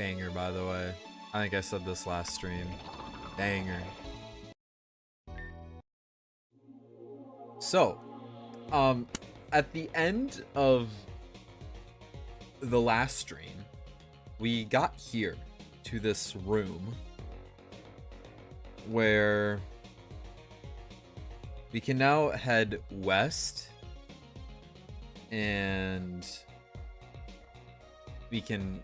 Banger, by the way. I think I said this last stream. Banger. So, at the end of the last stream, we got here to this room where we can now head west and we can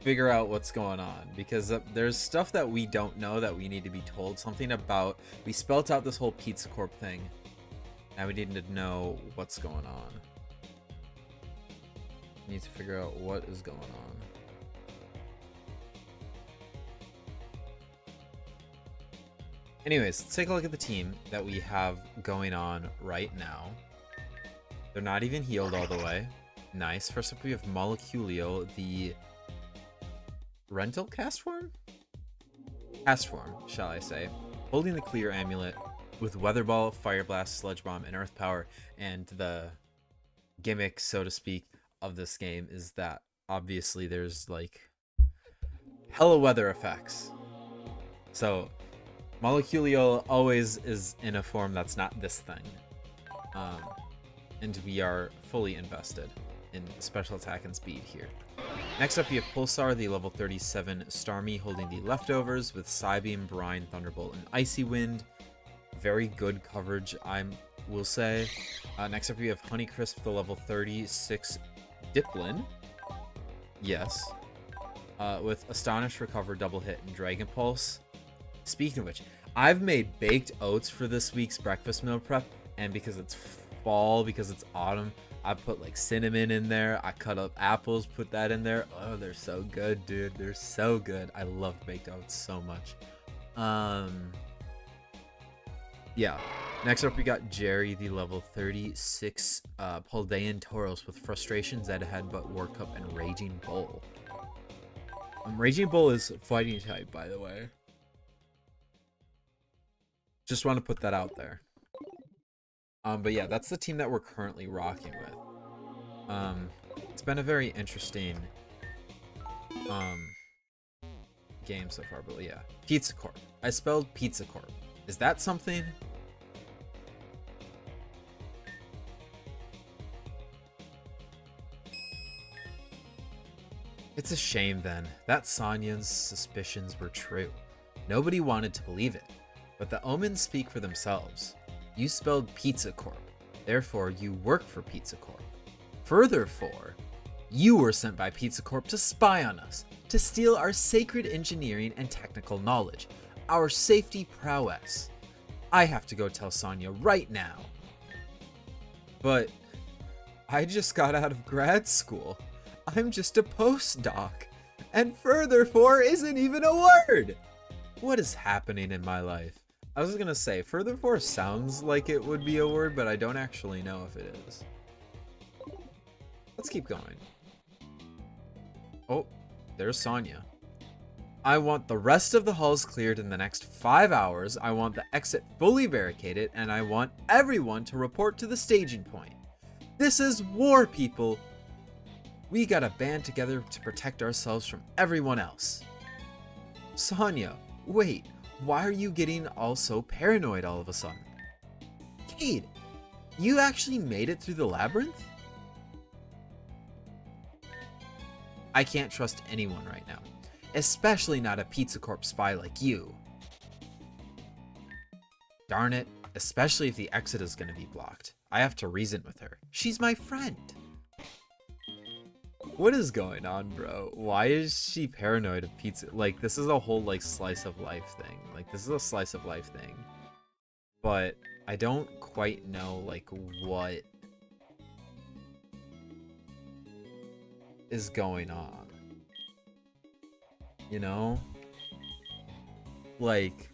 figure out what's going on, because there's stuff that we don't know that we need to be told something about. We spelt out this whole Pizza Corp thing and we need to know what's going on. We need to figure out what is going on. Anyways, let's take a look at the team that we have going on right now. They're not even healed all the way. Nice. First up, we have Moleculio, the rental cast form? Cast form, shall I say. Holding the clear amulet with Weather Ball, Fire Blast, Sludge Bomb, and Earth Power. And the gimmick, so to speak, of this game is that obviously there's like hella weather effects. So Moleculio always is in a form that's not this thing. And we are fully invested in special attack and speed here. Next up, we have Pulsar, the level 37 Starmie, holding the leftovers with Psybeam, Brine, Thunderbolt, and Icy Wind. Very good coverage, I will say. Next up, we have Honeycrisp, the level 36 Diplin. Yes. With Astonish, Recover, Double Hit, and Dragon Pulse. Speaking of which, I've made baked oats for this week's breakfast meal prep, and because it's fall, because it's autumn, I put like cinnamon in there. I cut up apples, put that in there. Oh, they're so good, dude. They're so good. I love baked oats so much. Yeah. Next up, we got Jerry, the level 36 Paldean Tauros with Frustration, Zed Headbutt, War Cup, and Raging Bull. Raging Bull is fighting type, by the way. Just want to put that out there. But yeah, that's the team that we're currently rocking with. It's been a very interesting game so far, but yeah. Pizza Corp. I spelled Pizza Corp. Is that something? It's a shame then. That Sonya's suspicions were true. Nobody wanted to believe it, but the omens speak for themselves. You spelled Pizza Corp, therefore you work for Pizza Corp. Furthermore, you were sent by Pizza Corp to spy on us, to steal our sacred engineering and technical knowledge, our safety prowess. I have to go tell Sonya right now. But I just got out of grad school. I'm just a postdoc, and furthermore isn't even a word. What is happening in my life? I was gonna say, furthermore sounds like it would be a word, but I don't actually know if it is. Let's keep going. Oh, there's Sonya. I want the rest of the halls cleared in the next 5 hours. I want the exit fully barricaded, and I want everyone to report to the staging point. This is war, people. We gotta band together to protect ourselves from everyone else. Sonya, wait. Why are you getting all so paranoid all of a sudden? Cade, you actually made it through the labyrinth? I can't trust anyone right now, especially not a Pizza Corp spy like you. Darn it, especially if the exit is going to be blocked. I have to reason with her. She's my friend. What is going on, bro? Why is she paranoid of pizza? Like, this is a whole, like, slice of life thing. Like, this is a slice of life thing. But I don't quite know, like, what is going on. You know? Like,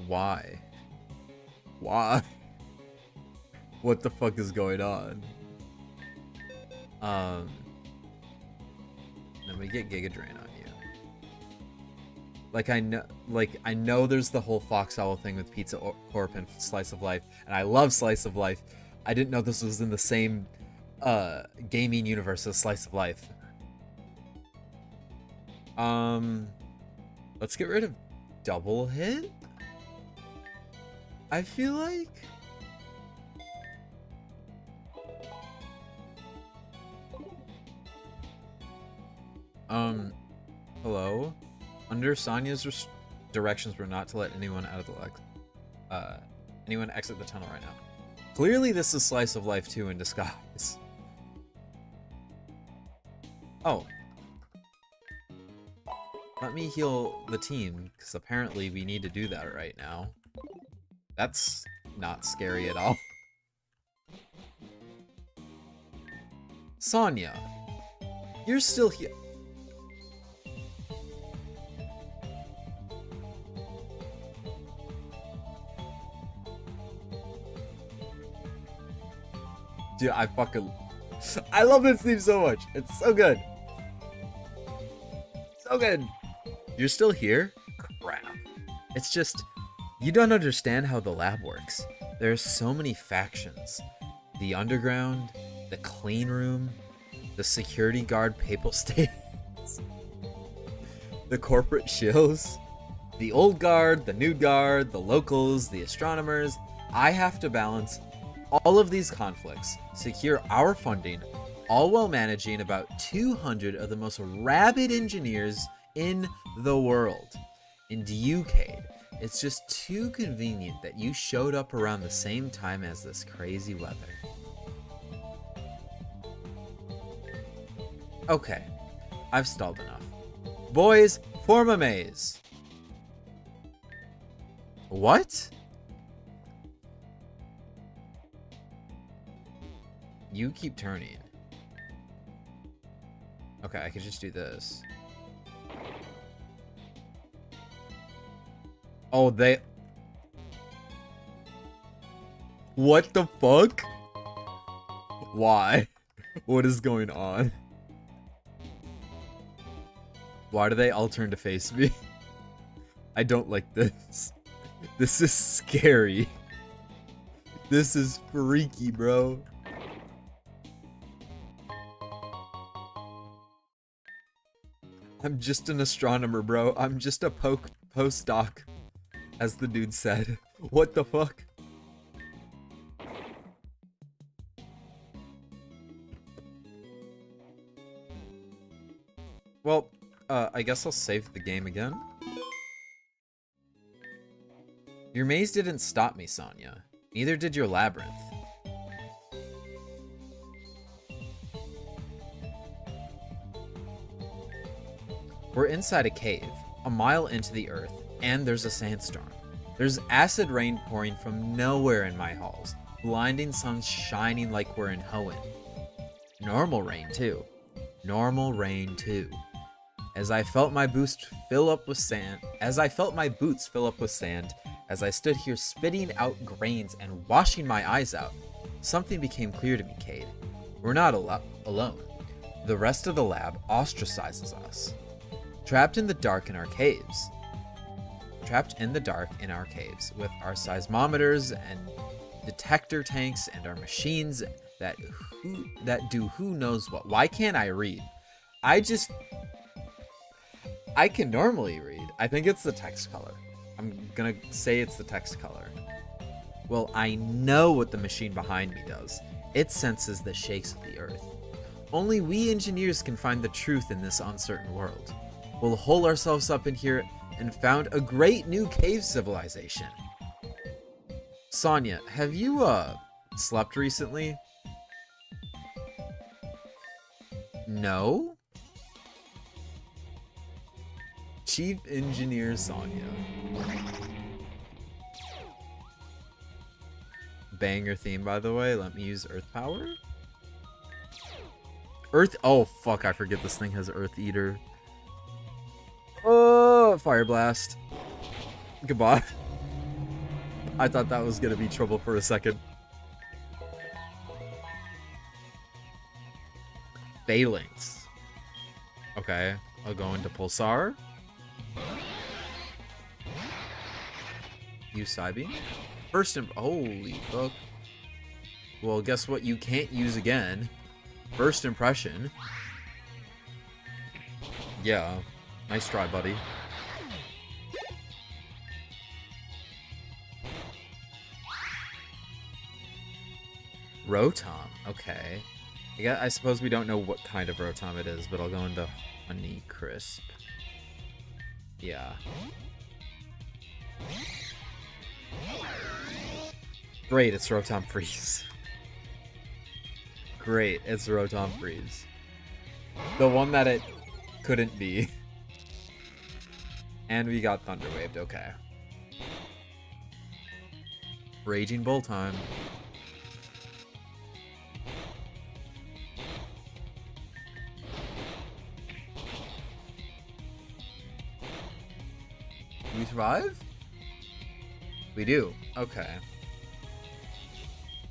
why? Why? What the fuck is going on? Then we get Giga Drain on you. Like I know there's the whole Fox Owl thing with Pizza Corp and Slice of Life, and I love Slice of Life. I didn't know this was in the same gaming universe of slice of life. Let's get rid of double hit. I feel like hello. Under Sonya's directions were not to let anyone out of the anyone exit the tunnel right now. Clearly this is Slice of Life 2 in disguise. Oh. Let me heal the team, because apparently we need to do that right now. That's not scary at all. Sonya, you're still here. Dude, I love this theme so much. It's so good. So good. You're still here? Crap. It's just, you don't understand how the lab works. There's so many factions. The underground, the clean room, the security guard papal states, the corporate shills, the old guard, the new guard, the locals, the astronomers. I have to balance all of these conflicts, secure our funding, all while managing about 200 of the most rabid engineers in the world. And you, Cade, it's just too convenient that you showed up around the same time as this crazy weather. Okay, I've stalled enough. Boys, form a maze. What? You keep turning. Okay, I could just do this. Oh, they... What the fuck? Why? What is going on? Why do they all turn to face me? I don't like this. This is scary. This is freaky, bro. I'm just an astronomer, bro. I'm just a postdoc, as the dude said. What the fuck? Well, I guess I'll save the game again. Your maze didn't stop me, Sonya. Neither did your labyrinth. We're inside a cave, a mile into the earth, and there's a sandstorm. There's acid rain pouring from nowhere in my halls, blinding suns shining like we're in Hoenn. Normal rain too. Normal rain too. As I felt my boots fill up with sand, as I stood here spitting out grains and washing my eyes out, something became clear to me, Cade. We're not alone. The rest of the lab ostracizes us. Trapped in the dark in our caves, with our seismometers and detector tanks and our machines that do who knows what. Why can't I read? I can normally read. I think it's the text color. I'm gonna say it's the text color. Well, I know what the machine behind me does. It senses the shakes of the earth. Only we engineers can find the truth in this uncertain world. We'll hole ourselves up in here and found a great new cave civilization. Sonya, have you, slept recently? No? Chief Engineer Sonya. Banger theme, by the way. Let me use Earth Power. Oh, fuck, I forget this thing has Earth Eater. Oh, Fire Blast. Goodbye. I thought that was gonna be trouble for a second. Phalanx. Okay, I'll go into Pulsar. Use Psybeam. Holy fuck. Well, guess what you can't use again? First impression. Yeah. Nice try, buddy. Rotom. Okay. I suppose we don't know what kind of Rotom it is, but I'll go into Honey Crisp. Yeah. Great, it's Rotom Freeze. Great, it's Rotom Freeze. The one that it couldn't be. And we got Thunder Waved, okay. Raging Bull time. We survive? We do. Okay.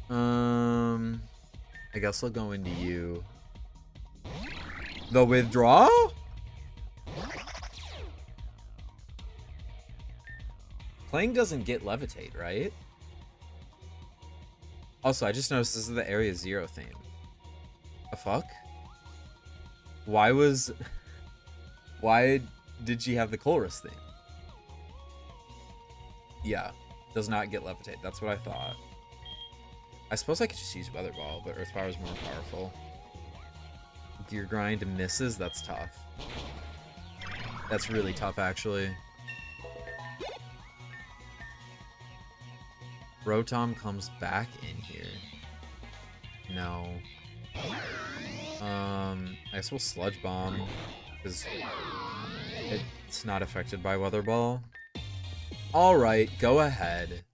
I guess I'll go into you. The withdraw? Playing doesn't get levitate, right? Also, I just noticed this is the Area Zero theme. The fuck? Why did she have the Colress theme? Yeah, does not get levitate. That's what I thought. I suppose I could just use Weather Ball, but Earth Power is more powerful. Gear Grind misses? That's tough. That's really tough, actually. Rotom comes back in here. No. I guess we'll Sludge Bomb, because it's not affected by Weather Ball. Alright, go ahead.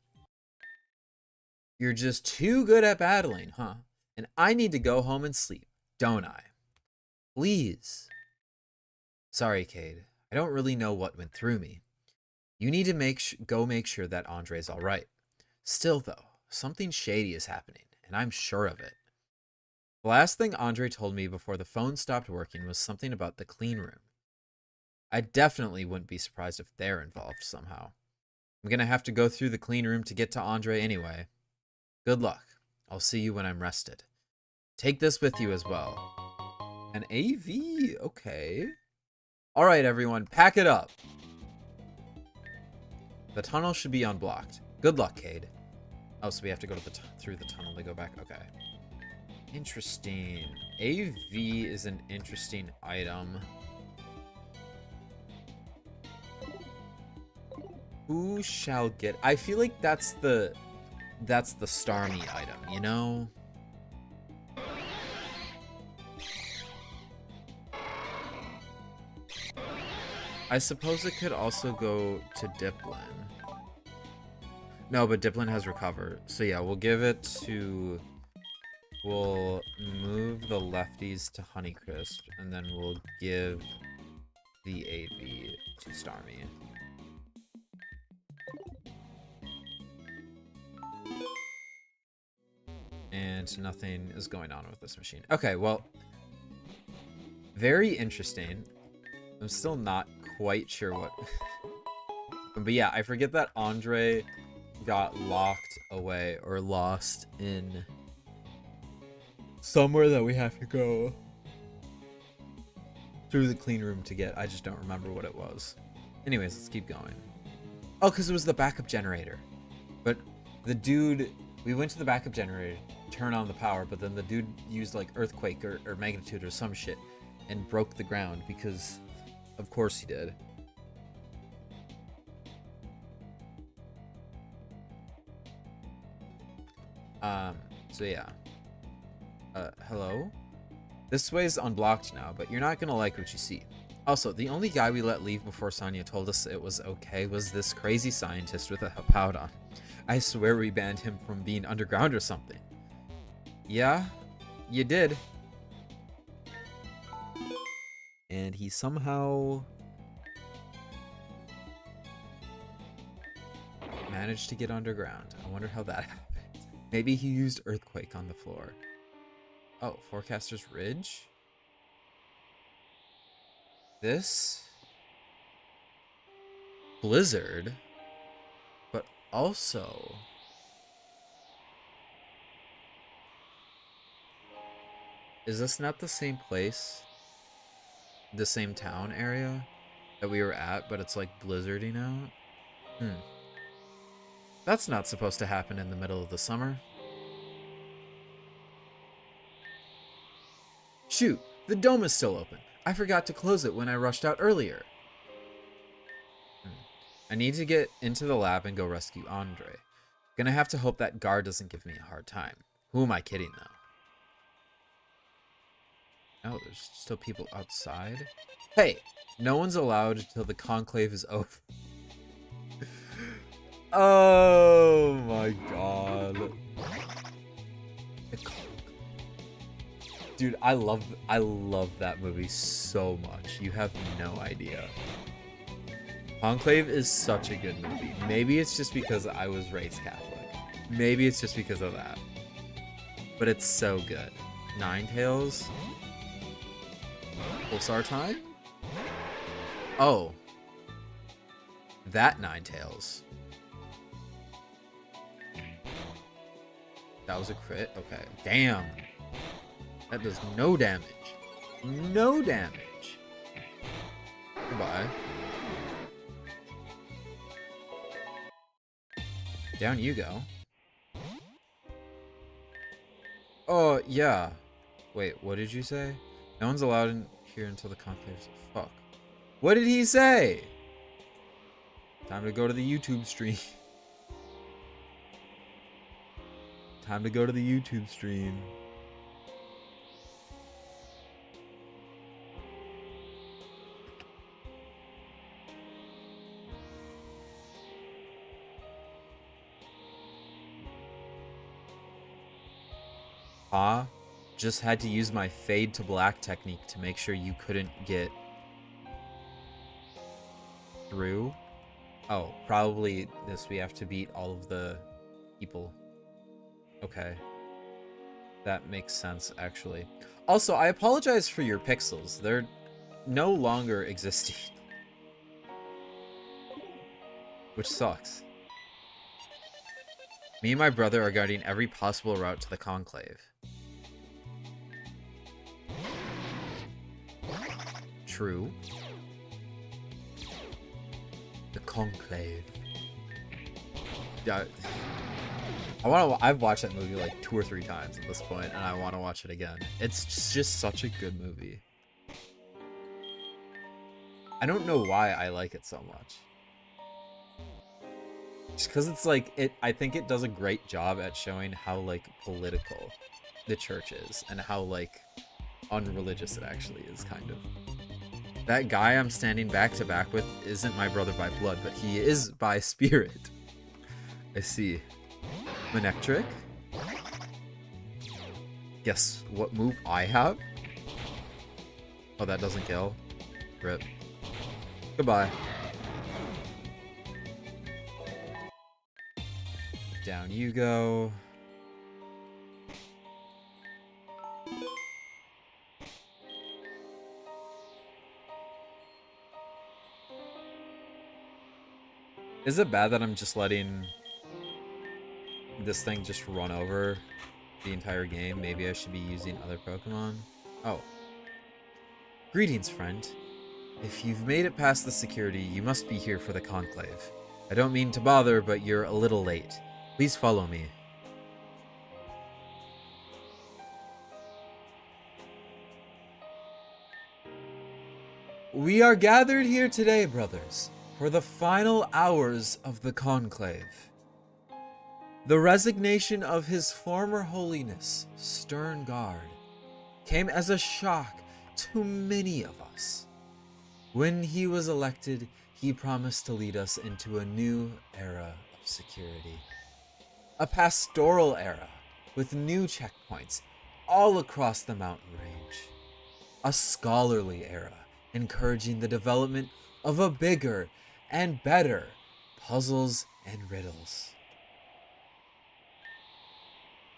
You're just too good at battling, huh? And I need to go home and sleep, don't I? Please. Sorry, Cade. I don't really know what went through me. You need to go make sure that Andre's alright. Still, though, something shady is happening, and I'm sure of it. The last thing Andre told me before the phone stopped working was something about the clean room. I definitely wouldn't be surprised if they're involved somehow. I'm gonna have to go through the clean room to get to Andre anyway. Good luck. I'll see you when I'm rested. Take this with you as well. An AV? Okay. Alright, everyone, pack it up. The tunnel should be unblocked. Good luck, Cade. Oh, so we have to go to through the tunnel to go back. Okay. Interesting. AV is an interesting item. Who shall get... I feel like that's the Starmie item, you know? I suppose it could also go to Diplin. No, but Diplin has Recover. So yeah, we'll give it to... We'll move the lefties to Honeycrisp, and then we'll give the AV to Starmie. And nothing is going on with this machine. Okay, well, very interesting. I'm still not quite sure what... But yeah, I forget that Andre got locked away or lost in somewhere that we have to go through the clean room to get. I just don't remember what it was. Anyways, let's keep going. Oh, because it was the backup generator. But the dude... We went to the backup generator, turn on the power, but then the dude used like Earthquake or Magnitude or some shit and broke the ground because of course he did. So yeah. Hello? This way's unblocked now, but you're not gonna like what you see. Also, the only guy we let leave before Sonia told us it was okay was this crazy scientist with a Hippowdon. I swear we banned him from being underground or something. Yeah, you did. And he somehow managed to get underground. I wonder how that happened. Maybe he used Earthquake on the floor. Oh, Forecaster's Ridge? This? Blizzard? But also... Is this not the same place? The same town area that we were at, but it's like blizzarding out? Hmm. That's not supposed to happen in the middle of the summer. Shoot, the dome is still open. I forgot to close it when I rushed out earlier. I need to get into the lab and go rescue Andre. Gonna have to hope that guard doesn't give me a hard time. Who am I kidding, though? Oh, there's still people outside? Hey, no one's allowed till the conclave is over. Oh my god. Dude, I love that movie so much. You have no idea. Conclave is such a good movie. Maybe it's just because I was raised Catholic. Maybe it's just because of that. But it's so good. Ninetales? Pulsar time? Oh. That Ninetales. That was a crit? Okay. Damn. That does no damage. No damage. Goodbye. Down you go. Oh, yeah. Wait, what did you say? No one's allowed in here until the conclave's... Fuck. What did he say? Time to go to the YouTube stream. Time to go to the YouTube stream. Just had to use my fade to black technique to make sure you couldn't get through. Oh, probably this, we have to beat all of the people. Okay. That makes sense, actually. Also, I apologize for your pixels. They're no longer existing. Which sucks. Me and my brother are guarding every possible route to the conclave. True. The conclave. Yeah, I've watched that movie like 2 or 3 times at this point, and I want to watch it again. It's just such a good movie. I don't know why I like it so much. Just because it's like, I think it does a great job at showing how like political the church is and how like unreligious it actually is, kind of. That guy I'm standing back to back with isn't my brother by blood, but he is by spirit. I see. Manectric? Guess what move I have? Oh, that doesn't kill. Rip. Goodbye. Down you go. Is it bad that I'm just letting this thing just run over the entire game? Maybe I should be using other Pokemon? Oh. Greetings, friend. If you've made it past the security, you must be here for the conclave. I don't mean to bother, but you're a little late. Please follow me. We are gathered here today, brothers, for the final hours of the conclave. The resignation of His former holiness, stern guard, came as a shock to many of us. When he was elected, he promised to lead us into a new era of security. A pastoral era with new checkpoints all across the mountain range. A scholarly era encouraging the development of a bigger and better puzzles and riddles.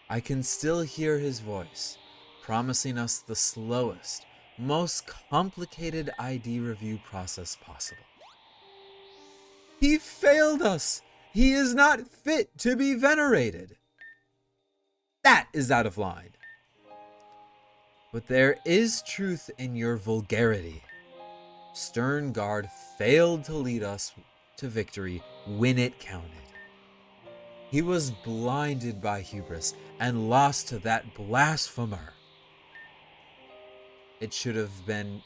I can still hear his voice, promising us the slowest, most complicated ID review process possible. He failed us! He is not fit to be venerated! That is out of line. but there is truth in your vulgarity. Stern Guard failed to lead us to victory when it counted. He was blinded by hubris and lost to that blasphemer. It should have been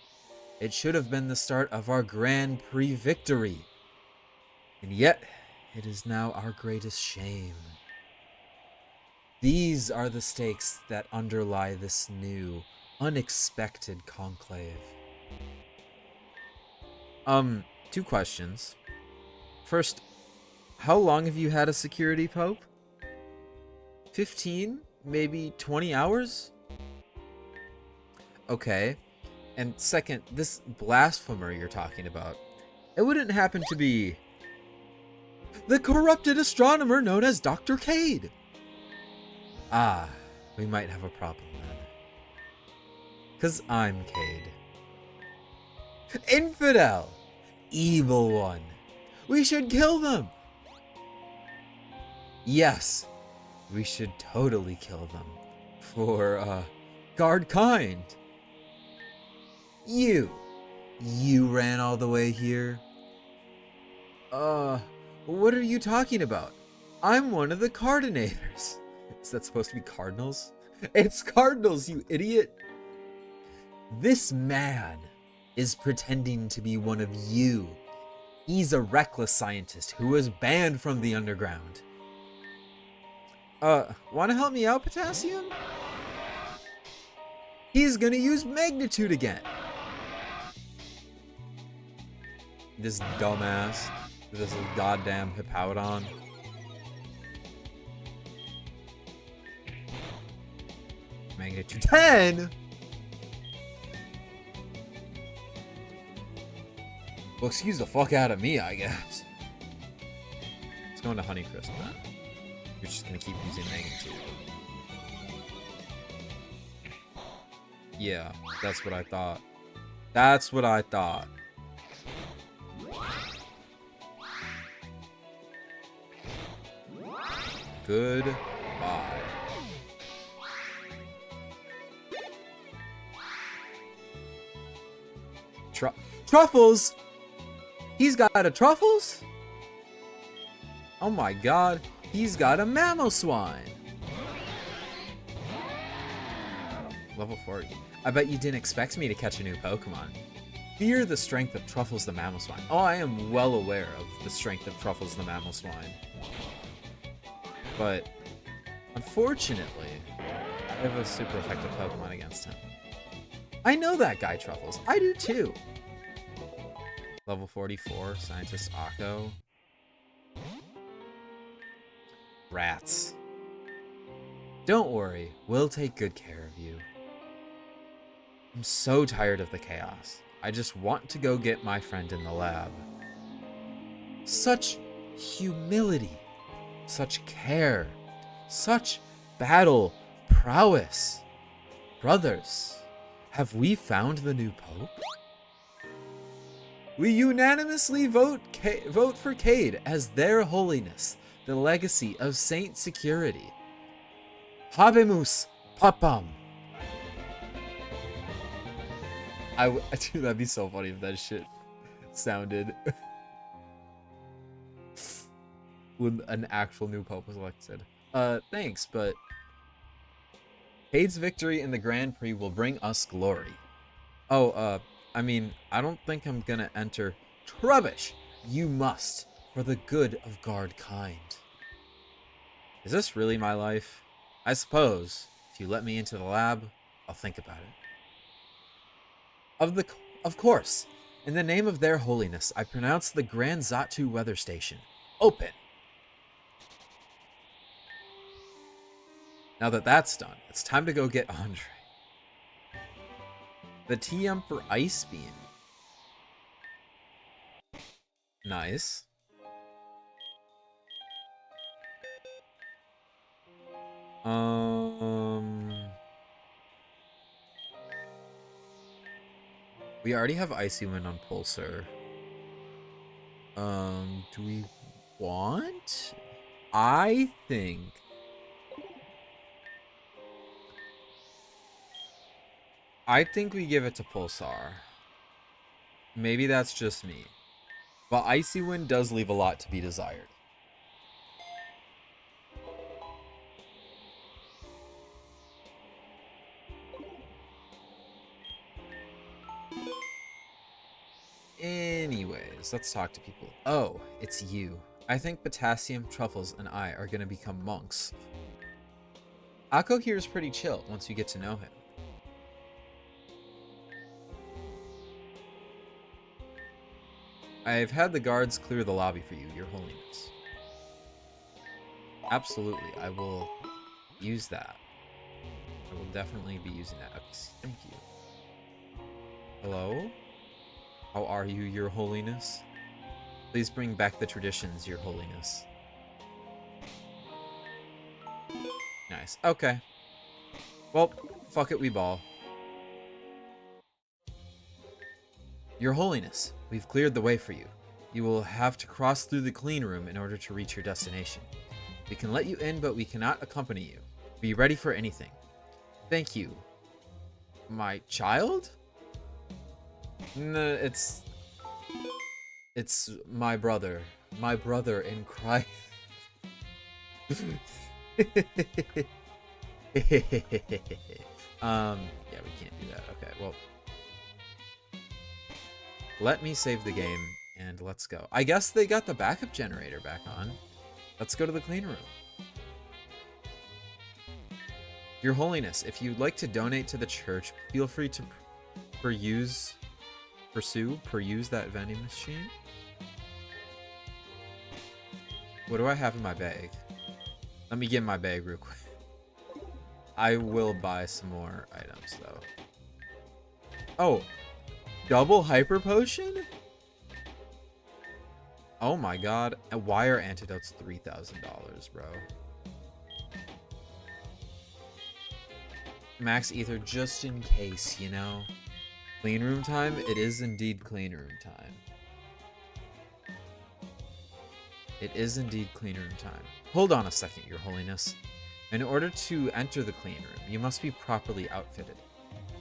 the start of our Grand Prix victory. And yet, it is now our greatest shame. These are the stakes that underlie this new, unexpected conclave. 2 questions. First, how long have you had a security pope? 15? Maybe 20 hours? Okay. And second, this blasphemer you're talking about, it wouldn't happen to be the corrupted astronomer known as Dr. Cade. Ah, we might have a problem then. 'Cause I'm Cade. Infidel! Evil one! We should kill them! Yes, we should totally kill them. For, guard kind. You ran all the way here? What are you talking about? I'm one of the Cardinators. Is that supposed to be Cardinals? It's Cardinals, you idiot! This man is pretending to be one of you. He's a reckless scientist who was banned from the underground. Wanna help me out, Potassium? He's gonna use magnitude again. This dumbass. This goddamn Hippowdon. Magnitude 10? Well, excuse the fuck out of me, I guess. Let's go into Honeycrisp then. You're just gonna keep using magnitude. Yeah, that's what I thought. That's what I thought. Goodbye. Truffles? He's got a Truffles? Oh my god, he's got a Mamoswine. Level 40. I bet you didn't expect me to catch a new Pokemon. Fear the strength of Truffles the Mamoswine. Oh, I am well aware of the strength of Truffles the Mamoswine. But, unfortunately, I have a super effective Pokemon against him. I know that guy, Truffles. I do too. Level 44, Scientist Akko. Rats. Don't worry, we'll take good care of you. I'm so tired of the chaos. I just want to go get my friend in the lab. Such humility, such care, such battle prowess. Brothers, have we found the new Pope? We unanimously vote for Cade as their holiness, the legacy of Saint Security. Habemus Papam. Dude, that'd be so funny if that shit sounded when an actual new Pope was elected. Thanks, but Cade's victory in the Grand Prix will bring us glory. Oh, I mean, I don't think I'm gonna enter. Trubbish! You must, for the good of guard kind. Is this really my life? I suppose, if you let me into the lab, I'll think about it. Of course, in the name of their holiness, I pronounce the Grand Zatu weather station open. Now that that's done, it's time to go get Andre. The TM for Ice Beam. Nice. We already have Icy Wind on Pulsar. Do we want? I think I think we give it to Pulsar. Maybe that's just me. But Icy Wind does leave a lot to be desired. Anyways, let's talk to people. Oh, it's you. I think Potassium, Truffles, and I are going to become monks. Akko here is pretty chill once you get to know him. I've had the guards clear the lobby for you, Your Holiness. Absolutely, I will use that. I will definitely be using that. Okay, thank you. Hello? How are you, Your Holiness? Please bring back the traditions, Your Holiness. Nice. Okay. Well, fuck it, we ball. Your Holiness, we've cleared the way for you. You will have to cross through the clean room in order to reach your destination. We can let you in, but we cannot accompany you. Be ready for anything. Thank you. My child? No, it's my brother. My brother in Christ. Yeah, we can't do that. Okay, well, let me save the game and let's go. I guess they got the backup generator back on. Let's go to the clean room. Your Holiness, if you'd like to donate to the church, feel free to peruse that vending machine. What do I have in my bag? Let me get in my bag real quick. I will buy some more items though. Oh, double hyper potion? Oh my god. And why are antidotes $3,000, bro? Max ether just in case, you know? Clean room time? It is indeed clean room time. It is indeed clean room time. Hold on a second, Your Holiness. In order to enter the clean room, you must be properly outfitted.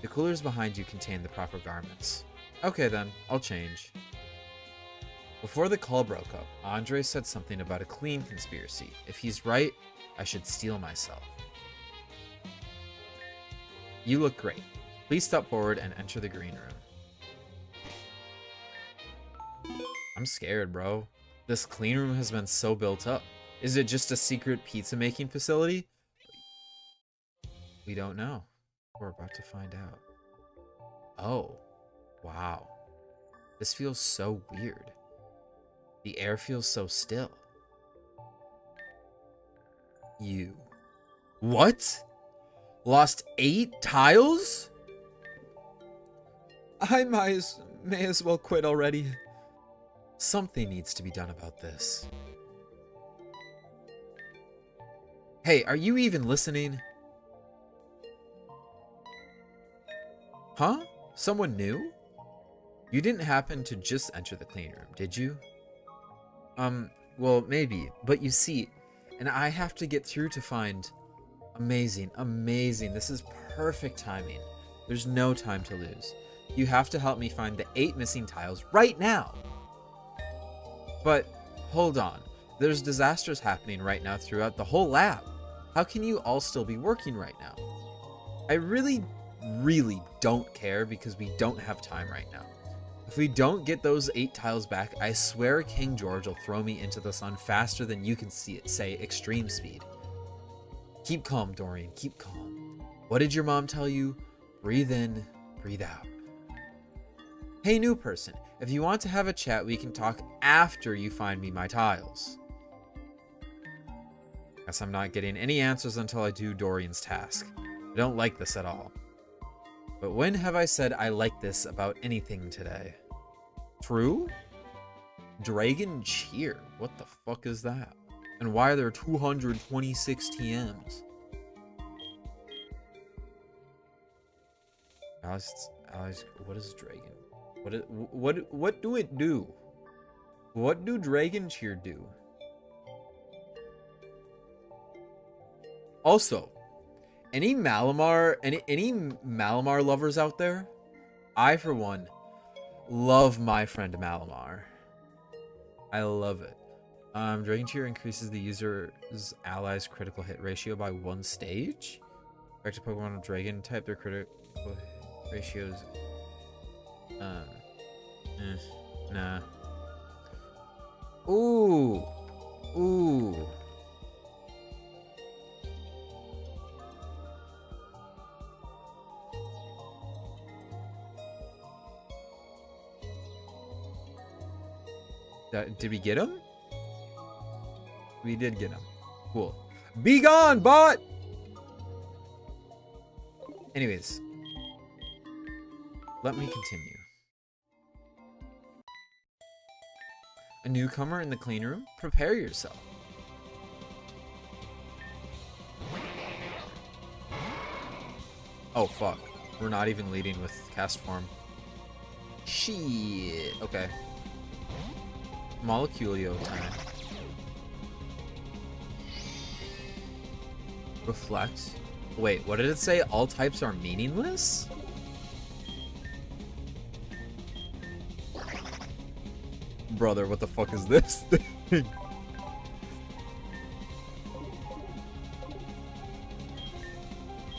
The coolers behind you contain the proper garments. Okay then, I'll change. Before the call broke up, Andre said something about a clean conspiracy. If he's right, I should steal myself. You look great. Please step forward and enter the green room. I'm scared, bro. This clean room has been so built up. Is it just a secret pizza making facility? We don't know. We're about to find out. Oh, wow. This feels so weird. The air feels so still. You. What? Lost 8 tiles? I may as well quit already. Something needs to be done about this. Hey, are you even listening? Huh? Someone new? You didn't happen to just enter the clean room, did you? Well, maybe. But you see, and I have to get through to find... Amazing, amazing. This is perfect timing. There's no time to lose. You have to help me find the 8 missing tiles right now. But, hold on. There's disasters happening right now throughout the whole lab. How can you all still be working right now? I really don't care because we don't have time right now. If we don't get those 8 tiles back, I swear King George will throw me into the sun faster than you can see it, say extreme speed. Keep calm, Dorian, keep calm. What did your mom tell you? Breathe in, breathe out. Hey, new person, if you want to have a chat, we can talk after you find me my tiles. Guess I'm not getting any answers until I do Dorian's task. I don't like this at all. But when have I said I like this about anything today? True? Dragon Cheer. What the fuck is that? And why are there 226 TMs? Alice, what is Dragon? What do it do? What do Dragon Cheer do? Also, Any Malamar lovers out there? I, for one, love my friend Malamar. I love it. Dragon Tier increases the user's allies' critical hit ratio by 1 stage. Back to Pokemon of Dragon type, their critical hit ratios. Nah. Ooh. Did we get him? We did get him. Cool. Be gone, bot! Anyways. Let me continue. A newcomer in the clean room? Prepare yourself. Oh, fuck. We're not even leading with cast form. Shit. Okay. Moleculio time. Reflect. Wait, what did it say? All types are meaningless? Brother, what the fuck is this thing?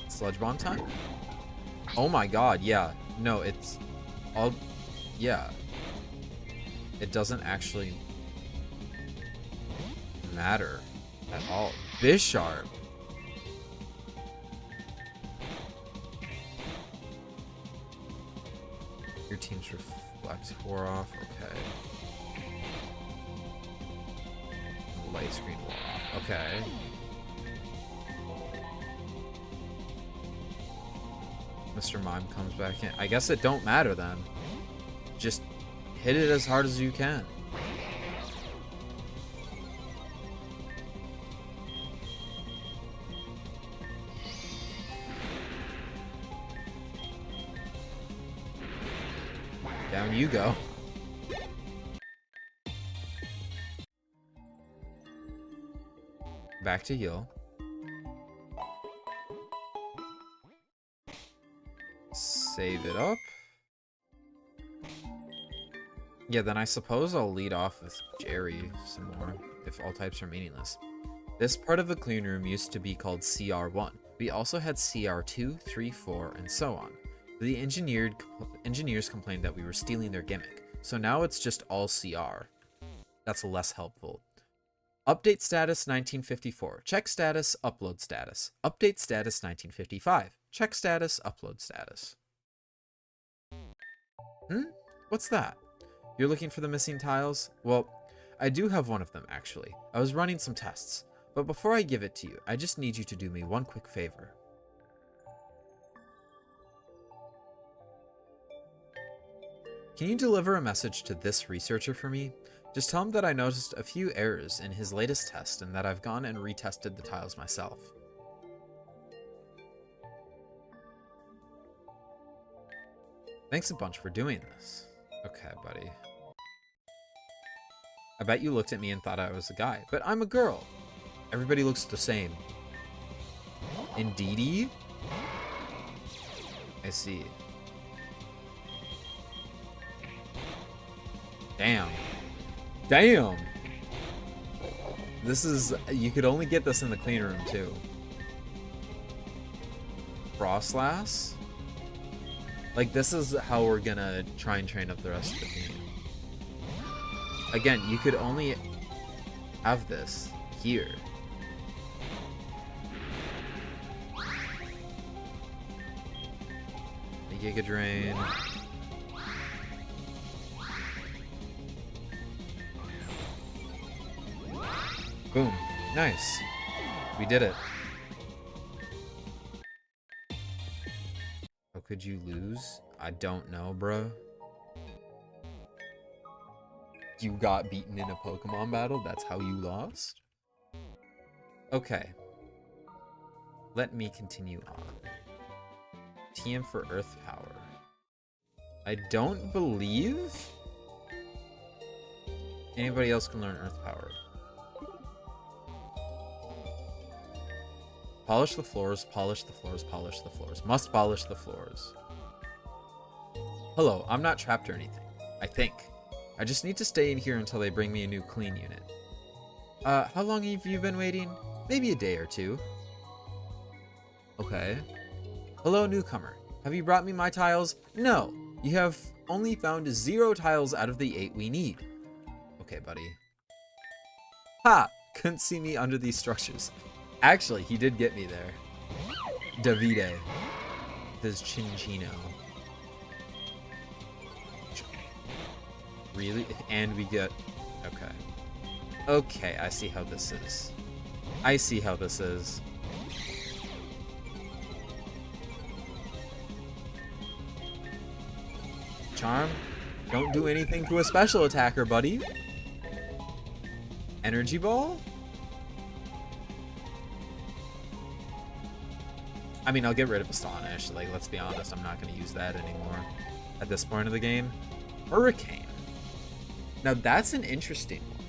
Sludge bomb time? Oh my god, yeah. No, it's all... Yeah. It doesn't actually matter at all. Bisharp. Your team's reflect 4 off. Okay. Light screen wall off. Okay. Mr. Mime comes back in. I guess it don't matter then. Just hit it as hard as you can. Down you go. Back to heal. Save it up. Yeah, then I suppose I'll lead off with Jerry some more, if all types are meaningless. This part of the clean room used to be called CR1. We also had CR2, 3, 4, and so on. The engineers complained that we were stealing their gimmick, so now it's just all CR. That's less helpful. Update status 1954. Check status, upload status. Update status 1955. Check status, upload status. What's that? You're looking for the missing tiles? Well, I do have one of them, actually. I was running some tests. But before I give it to you, I just need you to do me one quick favor. Can you deliver a message to this researcher for me? Just tell him that I noticed a few errors in his latest test and that I've gone and retested the tiles myself. Thanks a bunch for doing this. Okay, buddy. I bet you looked at me and thought I was a guy, but I'm a girl. Everybody looks the same. Indeedy? I see. Damn. Damn! This is... You could only get this in the clean room, too. Frostlass? Like, this is how we're gonna try and train up the rest of the team. Again, you could only have this here. The Giga Drain. Boom. Nice. We did it. How could you lose? I don't know, bro. You got beaten in a Pokemon battle? That's how you lost? Okay. Let me continue on. TM for Earth Power. I don't believe anybody else can learn Earth Power. Polish the floors, polish the floors, polish the floors. Must polish the floors. Hello, I'm not trapped or anything. I think. I just need to stay in here until they bring me a new clean unit. How long have you been waiting? Maybe a day or two. Okay. Hello, newcomer. Have you brought me my tiles? No. You have only found 0 tiles out of the 8 we need. Okay, buddy. Ha! Couldn't see me under these structures. Actually, he did get me there. Davide. This Chinchino. Really? And we get... Okay. Okay, I see how this is. I see how this is. Charm? Don't do anything to a special attacker, buddy. Energy ball? I mean, I'll get rid of Astonish. Like, let's be honest, I'm not going to use that anymore at this point of the game. Hurricane. Now, that's an interesting one.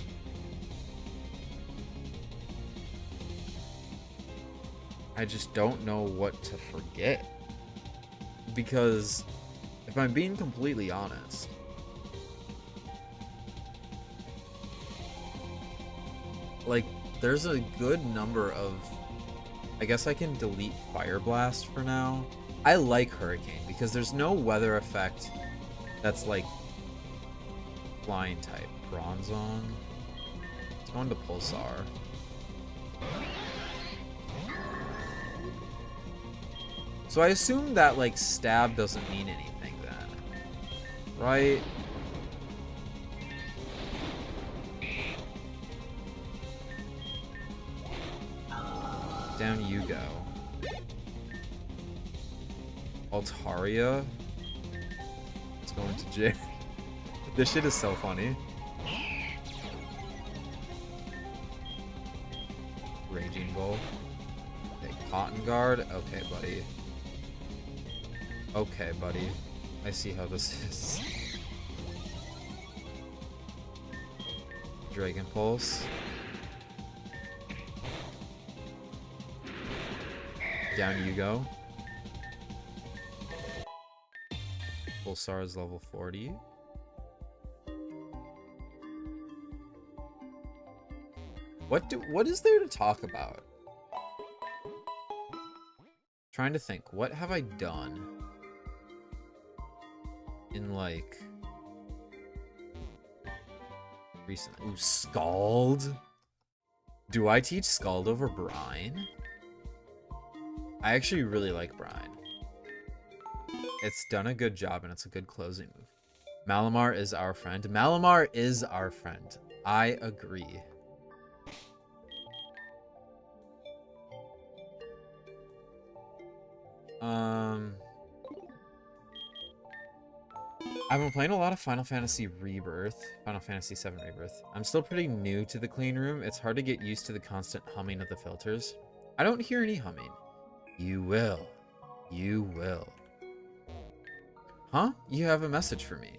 I just don't know what to forget. Because, if I'm being completely honest, like, there's a good number of... I guess I can delete Fire Blast for now. I like Hurricane because there's no weather effect that's like flying type. Bronzong. Let's go into Pulsar. So I assume that like stab doesn't mean anything then, right? Down you go. Altaria. Let's go into jail. This shit is so funny. Raging Bull. Okay, Cotton Guard. Okay, buddy. Okay, buddy. I see how this is. Dragon Pulse. Down you go. Pulsar is level 40. What is there to talk about? Trying to think, what have I done in like recently? Ooh, Scald? Do I teach Scald over Brine? I actually really like Brine. It's done a good job and it's a good closing move. Malamar is our friend. Malamar is our friend. I agree. I've been playing a lot of Final Fantasy Rebirth, Final Fantasy VII Rebirth. I'm still pretty new to the clean room. It's hard to get used to the constant humming of the filters. I don't hear any humming. You will. You will. Huh? You have a message for me.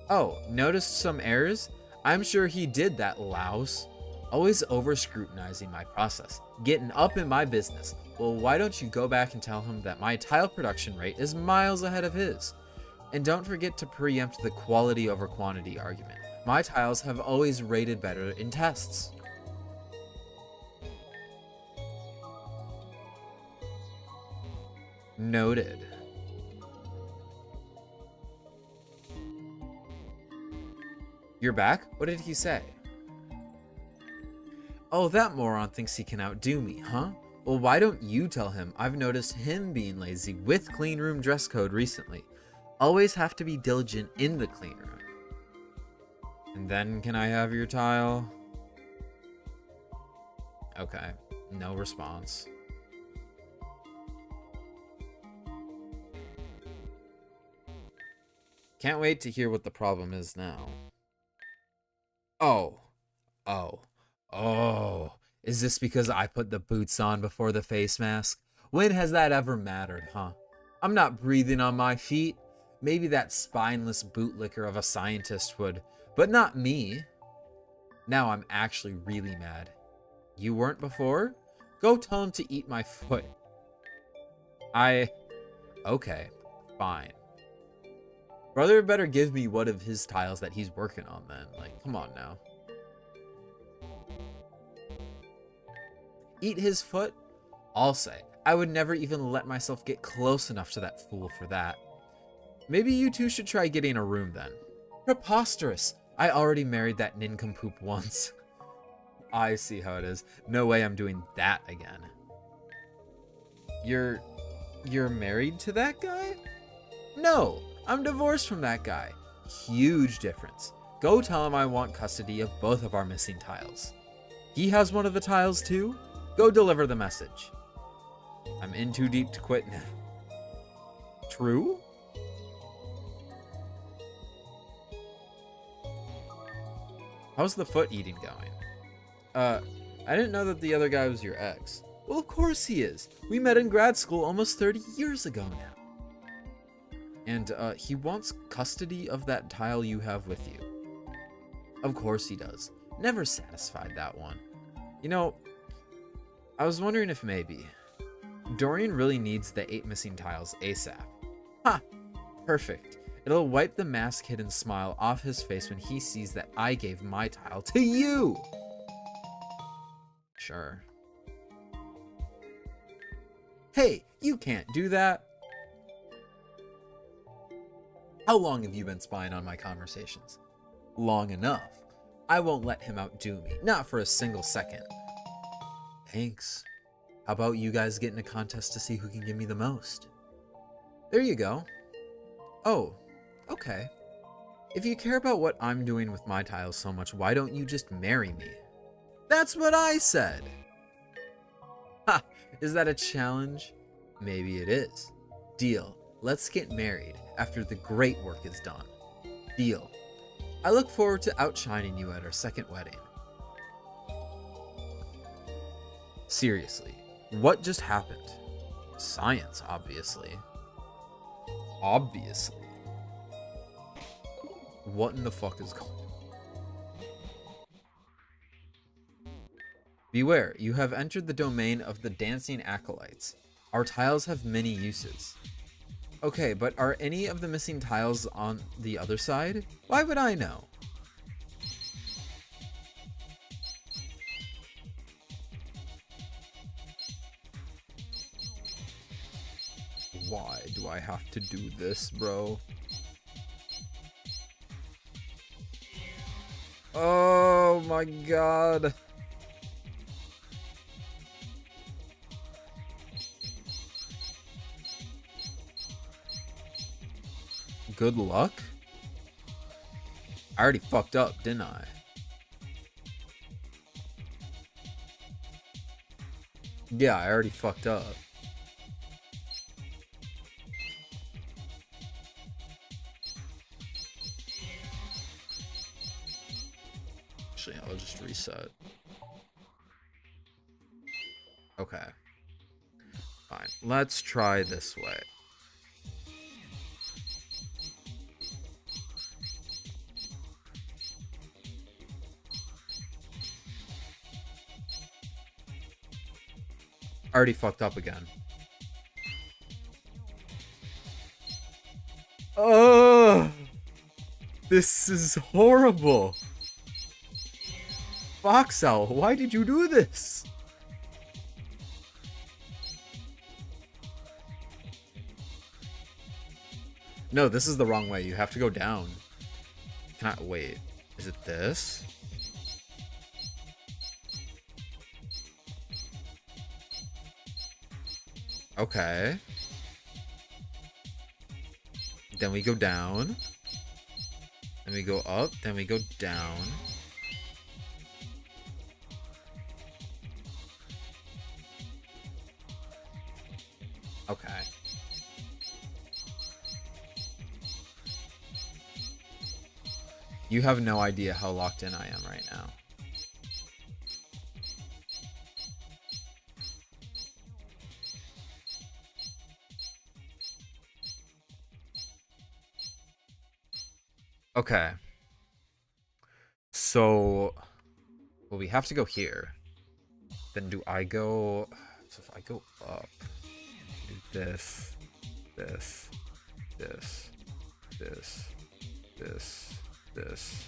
Oh, noticed some errors? I'm sure he did that, louse. Always over-scrutinizing my process. Getting up in my business. Well, why don't you go back and tell him that my tile production rate is miles ahead of his? And don't forget to preempt the quality over quantity argument. My tiles have always rated better in tests. Noted. You're back? What did he say? Oh, that moron thinks he can outdo me, huh? Well, why don't you tell him I've noticed him being lazy with clean room dress code recently. Always have to be diligent in the clean room. And then can I have your tile? Okay, no response. Can't wait to hear what the problem is now. Oh. Is this because I put the boots on before the face mask? When has that ever mattered, huh? I'm not breathing on my feet. Maybe that spineless bootlicker of a scientist would, but not me. Now I'm actually really mad. You weren't before? Go tell him to eat my foot. Okay, fine. Brother better give me one of his tiles that he's working on then. Like, come on now. Eat his foot? I'll say. I would never even let myself get close enough to that fool for that. Maybe you two should try getting a room then. Preposterous. I already married that nincompoop once. I see how it is. No way I'm doing that again. You're married to that guy? No, I'm divorced from that guy. Huge difference. Go tell him I want custody of both of our missing tiles. He has one of the tiles too? Go deliver the message. I'm in too deep to quit now. True? How's the foot eating going? I didn't know that the other guy was your ex. Well, of course he is. We met in grad school almost 30 years ago now. And, he wants custody of that tile you have with you. Of course he does. Never satisfied that one. You know, I was wondering if maybe Dorian really needs the 8 missing tiles ASAP. Ha! Perfect. It'll wipe the mask-hidden smile off his face when he sees that I gave my tile to you! Sure. Hey, you can't do that! How long have you been spying on my conversations? Long enough. I won't let him outdo me, not for a single second. Thanks. How about you guys get in a contest to see who can give me the most? There you go. Oh, okay. If you care about what I'm doing with my tiles so much, why don't you just marry me? That's what I said! Ha! Is that a challenge? Maybe it is. Deal. Let's get married after the great work is done. Deal. I look forward to outshining you at our second wedding. Seriously, what just happened? Science, obviously. Obviously. What in the fuck is going on? Beware, you have entered the domain of the dancing acolytes. Our tiles have many uses. Okay, but are any of the missing tiles on the other side? Why would I know? Why do I have to do this, bro? Oh my god. Good luck? I already fucked up, didn't I? Yeah, I already fucked up. Actually, I'll just reset. Okay. Fine. Let's try this way. Already fucked up again. Oh, this is horrible. Foxowl, why did you do this? No, this is the wrong way. You have to go down. Can I wait? Is it this? Okay. Then we go down. Then we go up. Then we go down. Okay. You have no idea how locked in I am right now. Okay. So, well, we have to go here. Then do I go... So if I go up, do this, this, this, this, this, this.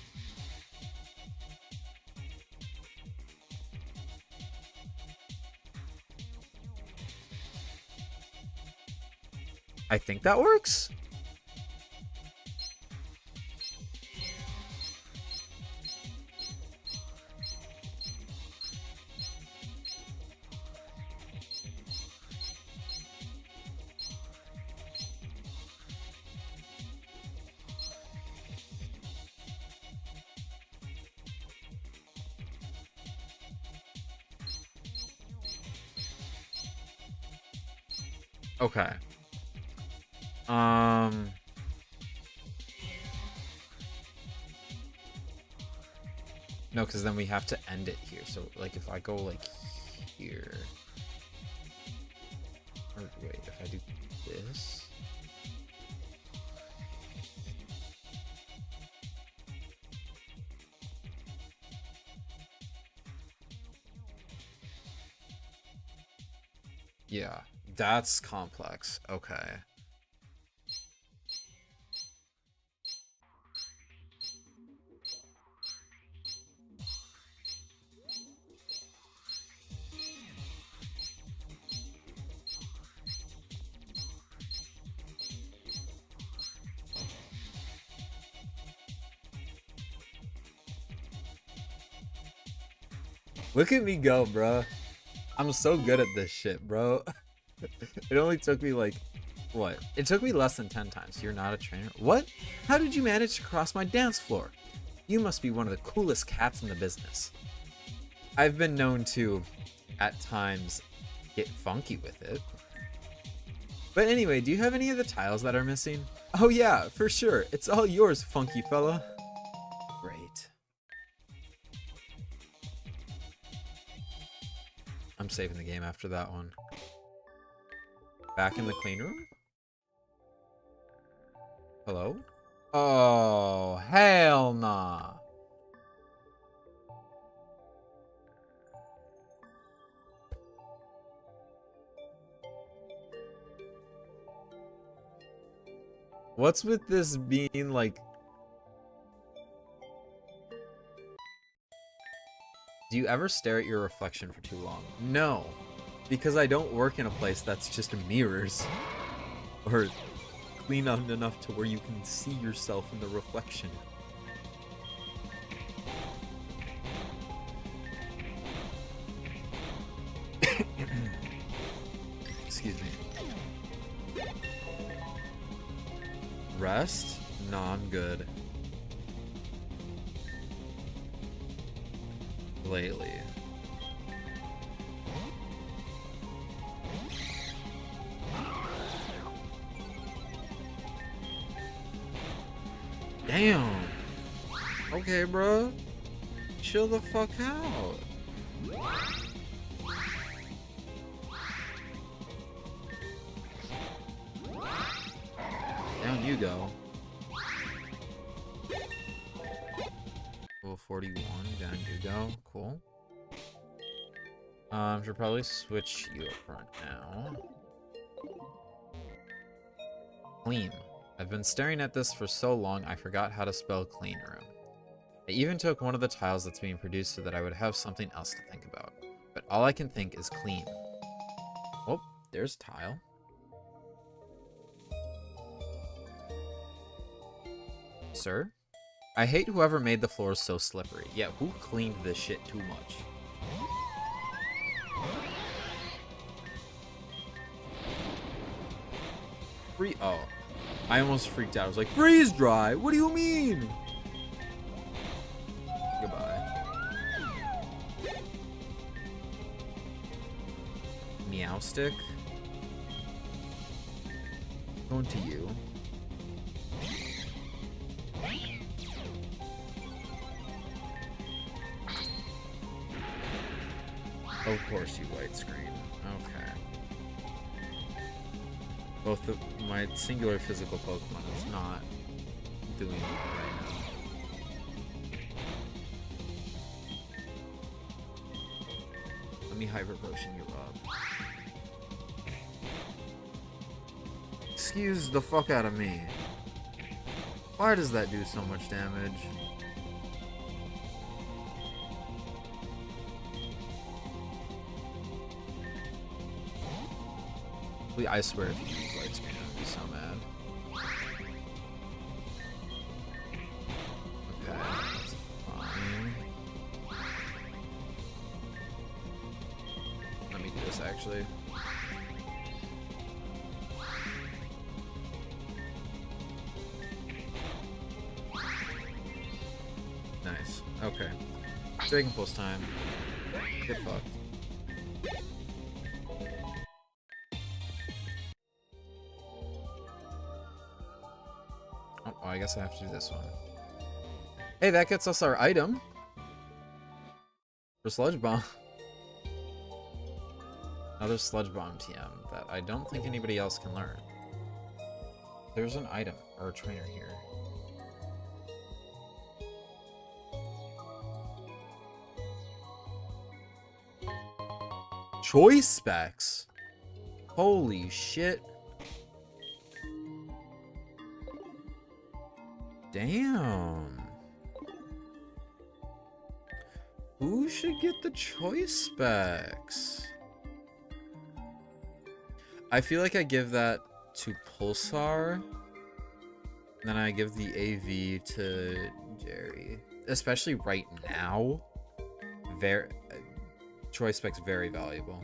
I think that works. Okay. No, because then we have to end it here. So, like, if I go, like, here... Or, wait, if I do this... Yeah, that's complex. Okay. Look at me go, bro. I'm so good at this shit, bro. It only took me like, what? It took me less than 10 times. You're not a trainer? What? How did you manage to cross my dance floor? You must be one of the coolest cats in the business. I've been known to, at times, get funky with it. But anyway, do you have any of the tiles that are missing? Oh yeah, for sure. It's all yours, funky fella. Great. I'm saving the game after that one. Back in the clean room? Hello? Oh, hell nah. What's with this being like... Do you ever stare at your reflection for too long? No, because I don't work in a place that's just mirrors. Or clean up enough to where you can see yourself in the reflection. Excuse me. Rest? Nah, I'm good. Lately. Damn. Okay, bro. Chill the fuck out. Down you go. Level 41, down you go. Cool. Should probably switch you up front now. Clean. I've been staring at this for so long I forgot how to spell clean room. I even took one of the tiles that's being produced so that I would have something else to think about. But all I can think is clean. Oh, there's tile. Sir? I hate whoever made the floors so slippery. Yeah, who cleaned this shit too much? Oh. I almost freaked out. I was like, freeze dry? What do you mean? Goodbye. Meow stick. Going to you. Of course you white screen. Okay. Both of my singular physical Pokemon is not doing it right now. Let me Hyper Potion you up. Excuse the fuck out of me. Why does that do so much damage? I swear if you use light screen, I'd be so mad. Okay, that's fine. Let me do this actually. Nice. Okay. Dragon Pulse time. Get fucked. Oh, I guess I have to do this one. Hey, that gets us our item. For Sludge Bomb. Another Sludge Bomb TM that I don't think anybody else can learn. There's an item, or a trainer here. Choice specs? Holy shit. Damn. Who should get the choice specs? I feel like I give that to Pulsar. And then I give the AV to Jerry. Especially right now. Choice specs very valuable.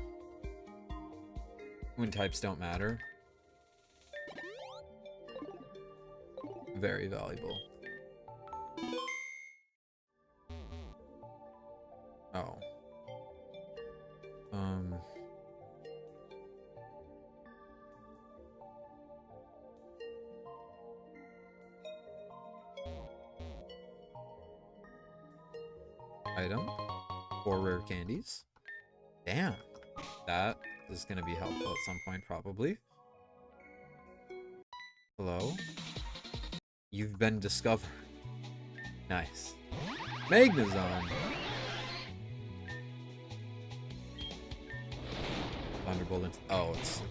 When types don't matter. Very valuable. Oh. Item. 4 rare candies. Damn. That is going to be helpful at some point, probably. Hello? You've been discovered. Nice. Magnezone! Thunderbolt into... Oh, it's...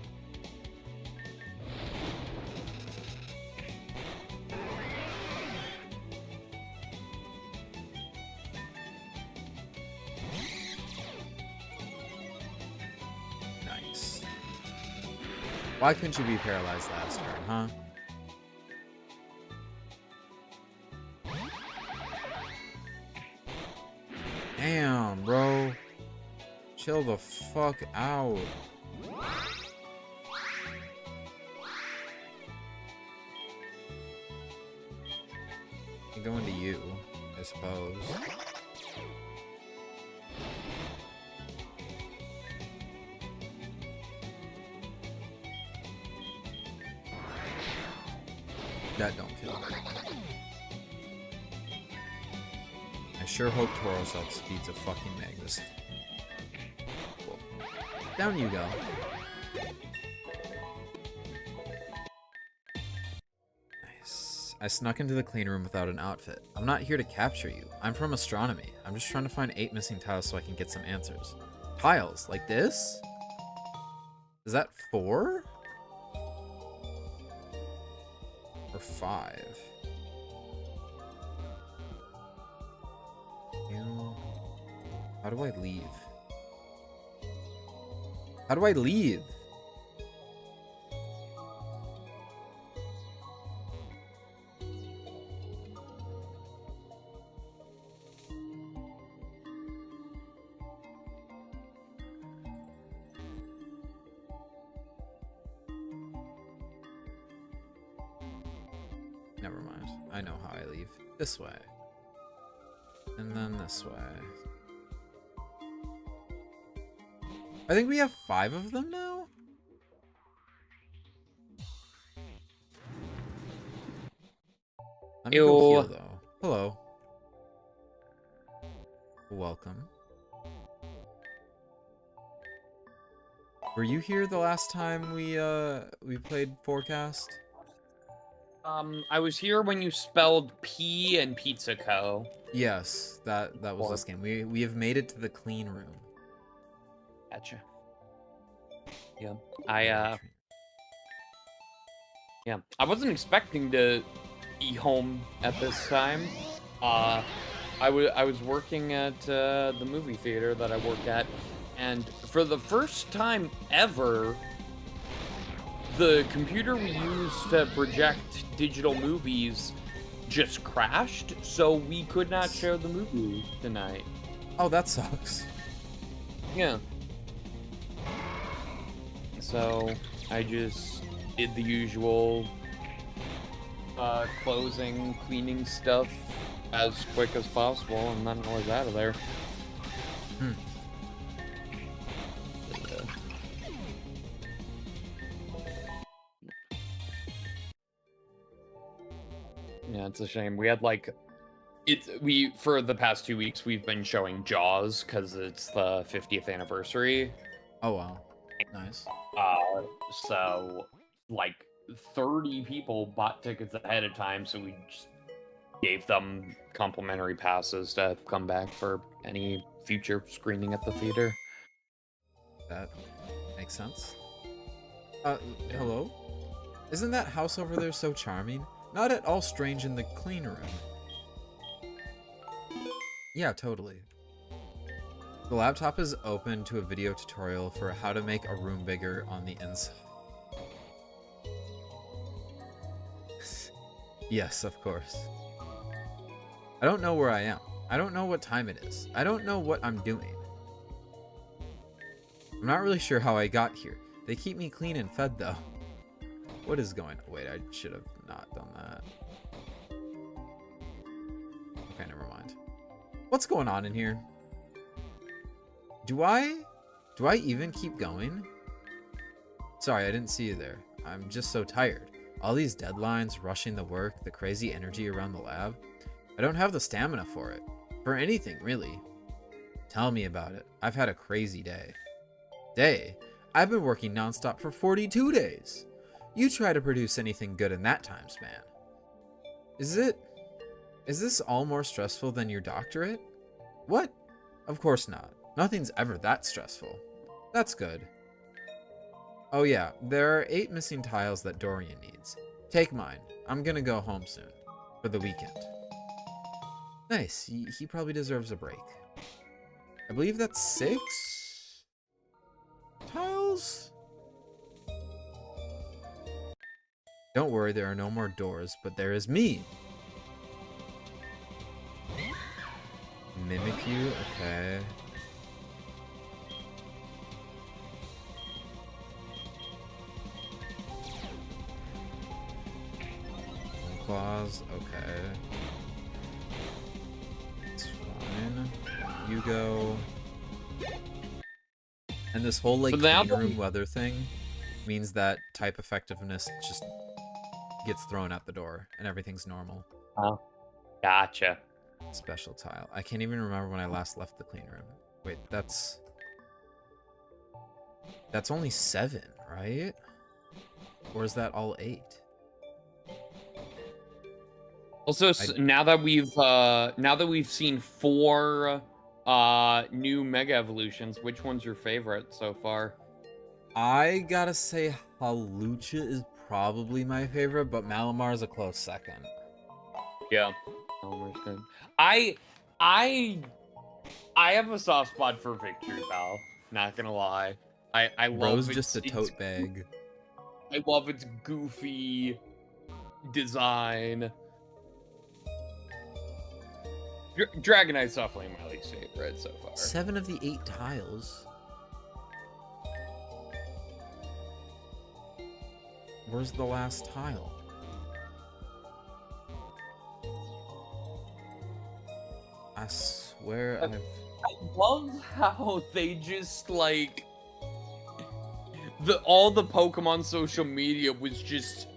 Nice. Why couldn't you be paralyzed last turn, huh? Damn, bro. Chill the fuck out. I'm going to you, I suppose. That don't kill. I sure hope Tauros outspeeds a fucking Magnus. Cool. Down you go. Nice. I snuck into the clean room without an outfit. I'm not here to capture you. I'm from astronomy. I'm just trying to find 8 missing tiles so I can get some answers. Tiles? Like this? Is that 4? Or 5? How do I leave? How do I leave? Never mind. I know how I leave. This way. And then this way. I think we have 5 of them now? Let me go heal, though. Hello. Welcome. Were you here the last time we played Forecast? I was here when you spelled P and Pizza Co. Yes, that was this game. We have made it to the clean room. Gotcha. Yeah. Yeah. I wasn't expecting to be home at this time. I was working at the movie theater that I work at, and for the first time ever, the computer we use to project digital movies just crashed, so we could not show the movie tonight. Oh, that sucks. Yeah. So I just did the usual closing, cleaning stuff as quick as possible, and then I was out of there. Yeah, it's a shame. We had like for the past 2 weeks we've been showing Jaws because it's the 50th anniversary. Oh wow, nice. So like 30 people bought tickets ahead of time, so we just gave them complimentary passes to come back for any future screening at the theater. That makes sense. Hello? Isn't that house over there so charming? Not at all strange in the clean room. Yeah, totally. The laptop is open to a video tutorial for how to make a room bigger on the inside. Yes, of course. I don't know where I am. I don't know what time it is. I don't know what I'm doing. I'm not really sure how I got here. They keep me clean and fed, though. What is going on? Wait, I should have not done that. Okay, never mind. What's going on in here? Do I even keep going? Sorry, I didn't see you there. I'm just so tired. All these deadlines, rushing the work, the crazy energy around the lab. I don't have the stamina for it. For anything, really. Tell me about it. I've had a crazy day. I've been working nonstop for 42 days. You try to produce anything good in that time span. Is this all more stressful than your doctorate? What? Of course not. Nothing's ever that stressful. That's good. Oh yeah, there are 8 missing tiles that Dorian needs. Take mine. I'm gonna go home soon. For the weekend. Nice. He probably deserves a break. I believe that's 6 tiles? Don't worry, there are no more doors, but there is me. Mimic you? Okay. Claws? Okay. It's fine. You go. And this whole like clean room weather thing means that type effectiveness just gets thrown out the door and everything's normal. Oh, gotcha. Special tile. I can't even remember when I last left the clean room. Wait, that's only 7, right? Or is that all 8? Also, now that we've seen 4 new Mega Evolutions, which one's your favorite so far? I gotta say Halucha is probably my favorite, but Malamar is a close second. Yeah, Malamar's good. I have a soft spot for Victory Bell. Not gonna lie, I love Bro's just a tote bag. I love its goofy design. Dragonite's definitely my least favorite so far. 7 of the 8 tiles. Where's the last tile? I swear I love how they just like all the Pokemon social media was just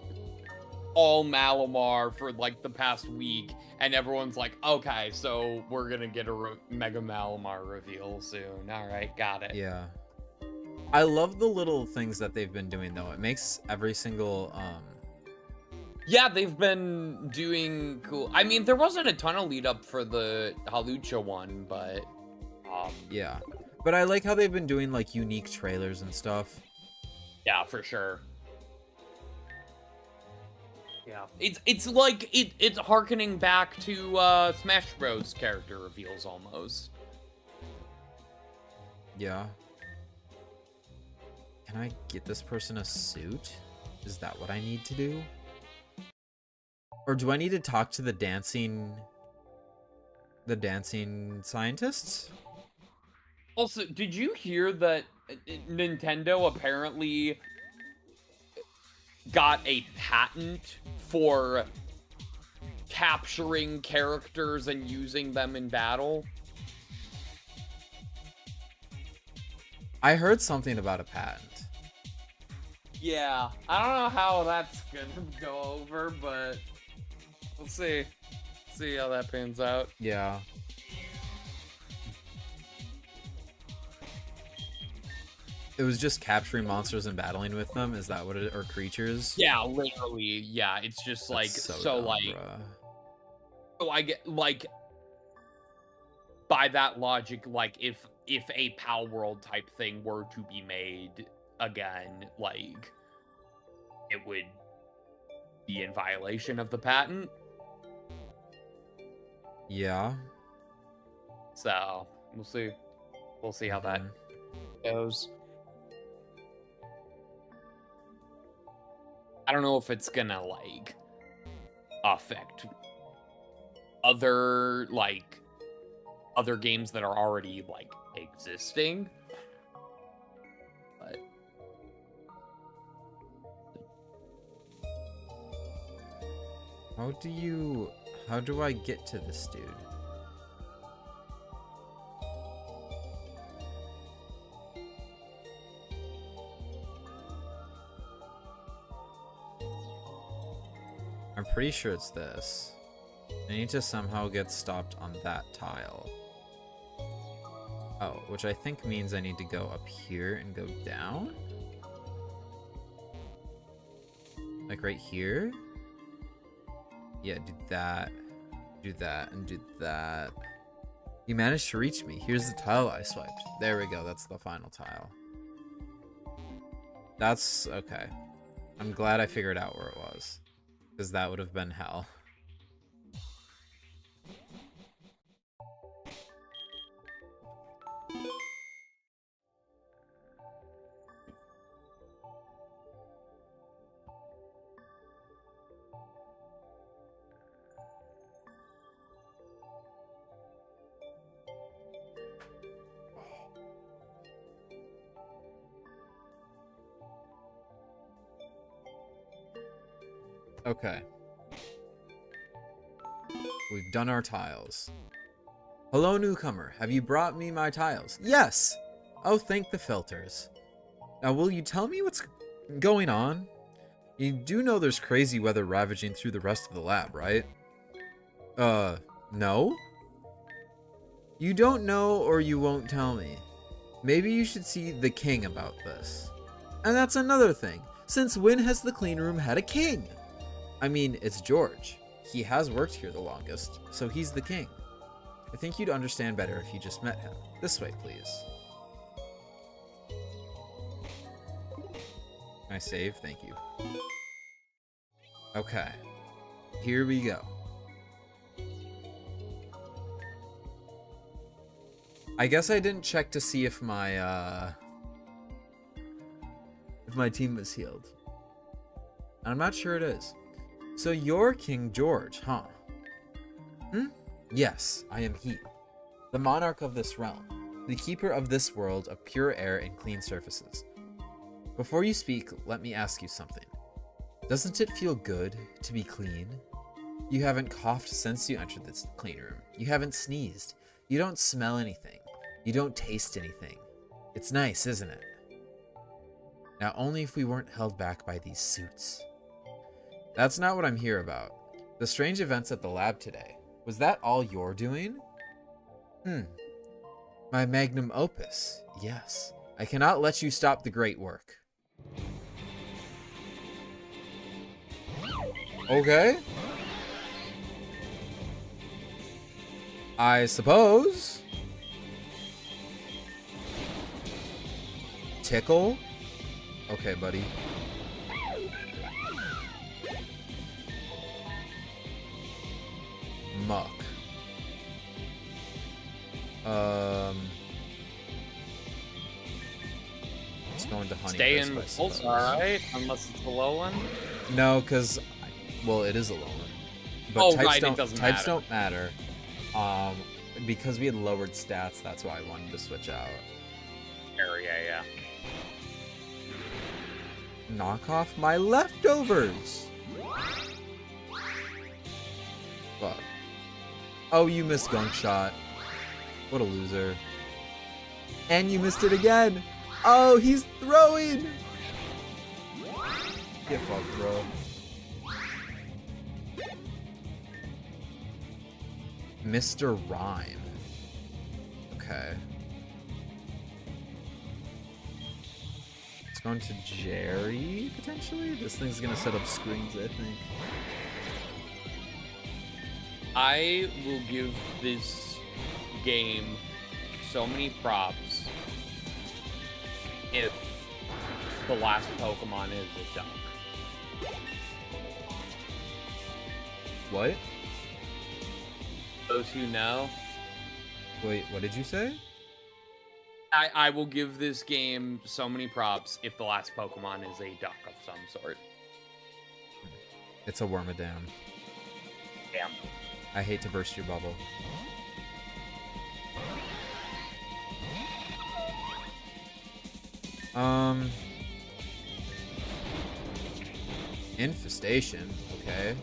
all Malamar for like the past week, and everyone's like, okay, so we're gonna get a Mega Malamar reveal soon. All right, got it. Yeah. I love the little things that they've been doing though. It makes every single Yeah, they've been doing cool. I mean, there wasn't a ton of lead up for the Halucha one, but yeah. But I like how they've been doing like unique trailers and stuff. Yeah, for sure. Yeah, it's like it's harkening back to Smash Bros. Character reveals almost. Yeah. Can I get this person a suit? Is that what I need to do? Or do I need to talk to the dancing scientists? Also, did you hear that Nintendo apparently got a patent for capturing characters and using them in battle? I heard something about a patent. Yeah, I don't know how that's gonna go over, but we'll see. See how that pans out. Yeah. It was just capturing monsters and battling with them. Is that what it, or creatures? Yeah, literally. Yeah, it's just like That's so dumb, like. bruh. So I get like by that logic, like if a Pal World type thing were to be made again, like it would be in violation of the patent. Yeah. So we'll see. We'll see how that goes. I don't know if it's gonna like affect other games that are already like existing, but how do I get to this dude? I'm pretty sure it's this. I need to somehow get stopped on that tile. Oh, which I think means I need to go up here and go down? Like right here? Yeah, do that, and do that. You managed to reach me. Here's the tile I swiped. There we go, that's the final tile. That's okay. I'm glad I figured out where it was, because that would have been hell. Okay. We've done our tiles. Hello, newcomer. Have you brought me my tiles? Yes! Oh, thank the filters. Now, will you tell me what's going on? You do know there's crazy weather ravaging through the rest of the lab, right? No? You don't know or you won't tell me. Maybe you should see the king about this. And that's another thing. Since when has the clean room had a king? I mean, it's George. He has worked here the longest, so he's the king. I think you'd understand better if you just met him. This way, please. Can I save? Thank you. Okay. Here we go. I guess I didn't check to see if my team was healed. I'm not sure it is. So you're King George, huh? Yes, I am he. The monarch of this realm. The keeper of this world of pure air and clean surfaces. Before you speak, let me ask you something. Doesn't it feel good to be clean? You haven't coughed since you entered this clean room. You haven't sneezed. You don't smell anything. You don't taste anything. It's nice, isn't it? Now, only if we weren't held back by these suits. That's not what I'm here about. The strange events at the lab today. Was that all you're doing? My magnum opus. Yes. I cannot let you stop the great work. Okay. I suppose. Tickle? Okay, buddy. Muck. It's going to honey. Stay in with Pulsar, right? Unless it's the low one. No, because, well, it is a low one. But Oh, types right, don't, it doesn't types matter. don't matter. Because we had lowered stats, that's why I wanted to switch out. Yeah. Knock off my leftovers. Fuck. Oh, you missed Gunk Shot. What a loser. And you missed it again. Oh, he's throwing. Get fucked, bro. Mr. Rhyme. Okay. It's going to Jerry, potentially? This thing's gonna set up screens, I think. I will give this game so many props if the last Pokemon is a dunk. What? Those who know, Wait, what did you say? I will give this game so many props if the last Pokemon is a duck of some sort. It's a Wormadam. Damn. I hate to burst your bubble. Infestation, okay.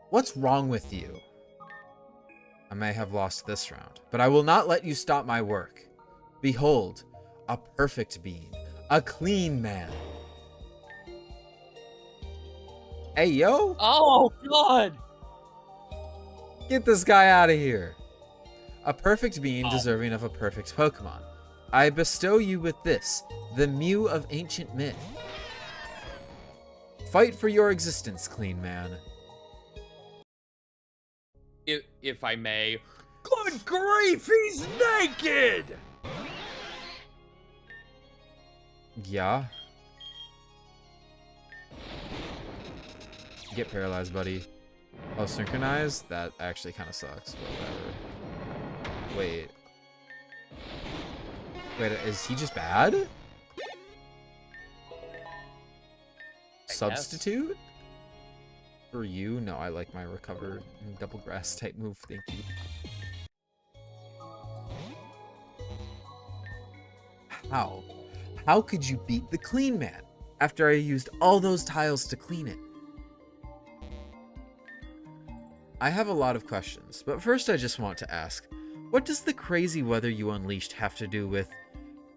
What's wrong with you? I may have lost this round, but I will not let you stop my work. Behold, a perfect being, a clean man. Hey, yo! Oh, God! Get this guy out of here. A perfect being deserving of a perfect Pokemon. I bestow you with this, the Mew of ancient myth. Fight for your existence, clean man. If I may. Good grief, he's naked! Yeah. Get paralyzed, buddy. Oh, synchronized? That actually kind of sucks, but whatever. Wait. Wait, is he just bad? Substitute? For you? No, I like my recover and double grass type move, thank you. How? How could you beat the clean man after I used all those tiles to clean it? I have a lot of questions, but first I just want to ask, what does the crazy weather you unleashed have to do with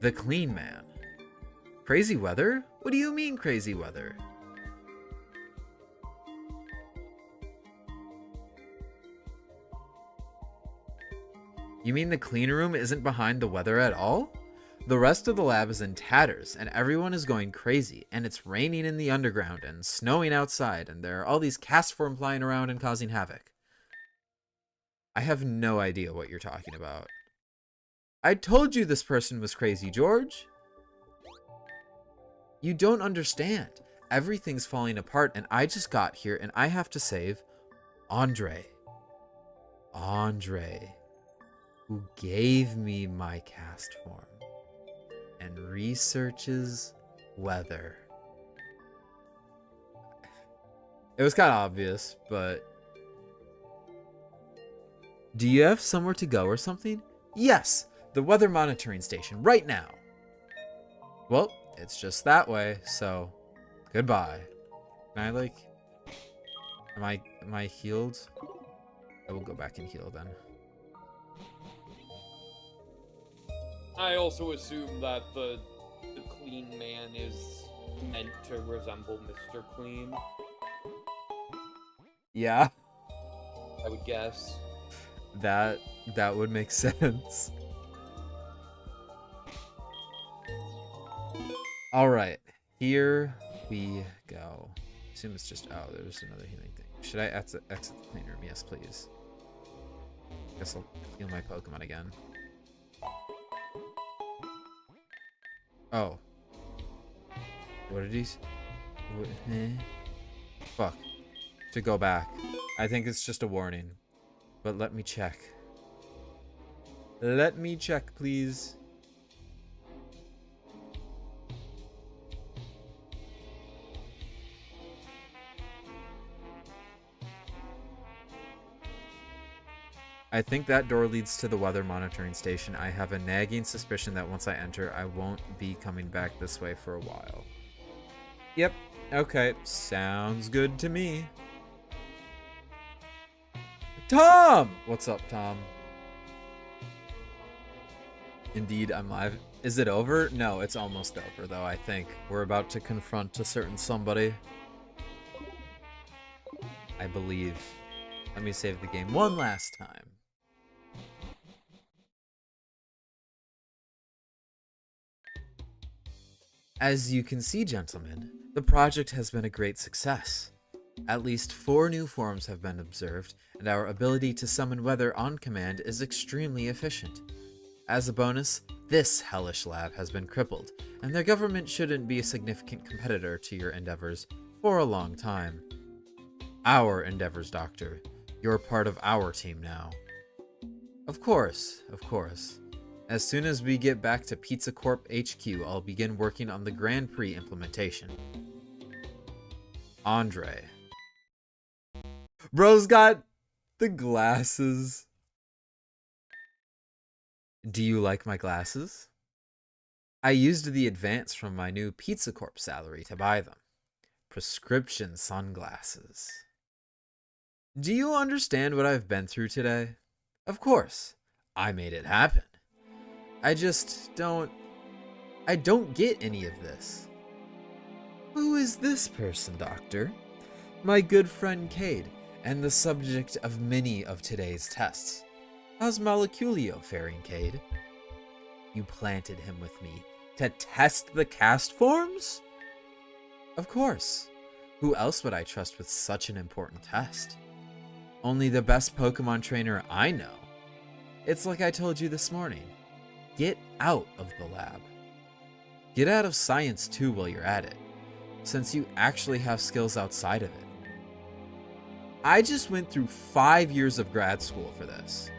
the clean man? Crazy weather? What do you mean crazy weather? You mean the clean room isn't behind the weather at all? The rest of the lab is in tatters, and everyone is going crazy, and it's raining in the underground and snowing outside, and there are all these cast form flying around and causing havoc. I have no idea what you're talking about. I told you this person was crazy, George. You don't understand. Everything's falling apart, and I just got here, and I have to save Andre. Andre, who gave me my cast form and researches weather. It was kind of obvious, but... Do you have somewhere to go or something? Yes, the weather monitoring station, right now. Well, it's just that way, so goodbye. Can I, like... Am I healed? I will go back and heal then. I also assume that the clean man is meant to resemble Mr. Clean. Yeah. I would guess. That would make sense. All right. Here we go. Assume it's just, oh, there's another healing thing. Should I exit the clean room? Yes, please. Guess I'll heal my Pokemon again. Oh. What did he say? Fuck. To go back. I think it's just a warning. But let me check. Let me check, please. I think that door leads to the weather monitoring station. I have a nagging suspicion that once I enter, I won't be coming back this way for a while. Yep. Okay. Sounds good to me. Tom! What's up, Tom? Indeed, I'm live. Is it over? No, it's almost over, though, I think. We're about to confront a certain somebody. I believe. Let me save the game one last time. As you can see, gentlemen, the project has been a great success. At least 4 new forms have been observed, and our ability to summon weather on command is extremely efficient. As a bonus, this hellish lab has been crippled, and their government shouldn't be a significant competitor to your endeavors for a long time. Our endeavors, Doctor. You're part of our team now. Of course, of course. As soon as we get back to Pizza Corp HQ, I'll begin working on the Grand Prix implementation. Andre. Bro's got the glasses. Do you like my glasses? I used the advance from my new Pizza Corp salary to buy them. Prescription sunglasses. Do you understand what I've been through today? Of course, I made it happen. I don't get any of this. Who is this person, Doctor? My good friend Cade, and the subject of many of today's tests. How's Moleculio faring, Cade? You planted him with me to test the cast forms? Of course. Who else would I trust with such an important test? Only the best Pokemon trainer I know. It's like I told you this morning. Get out of the lab. Get out of science too while you're at it, since you actually have skills outside of it. I just went through 5 years of grad school for this.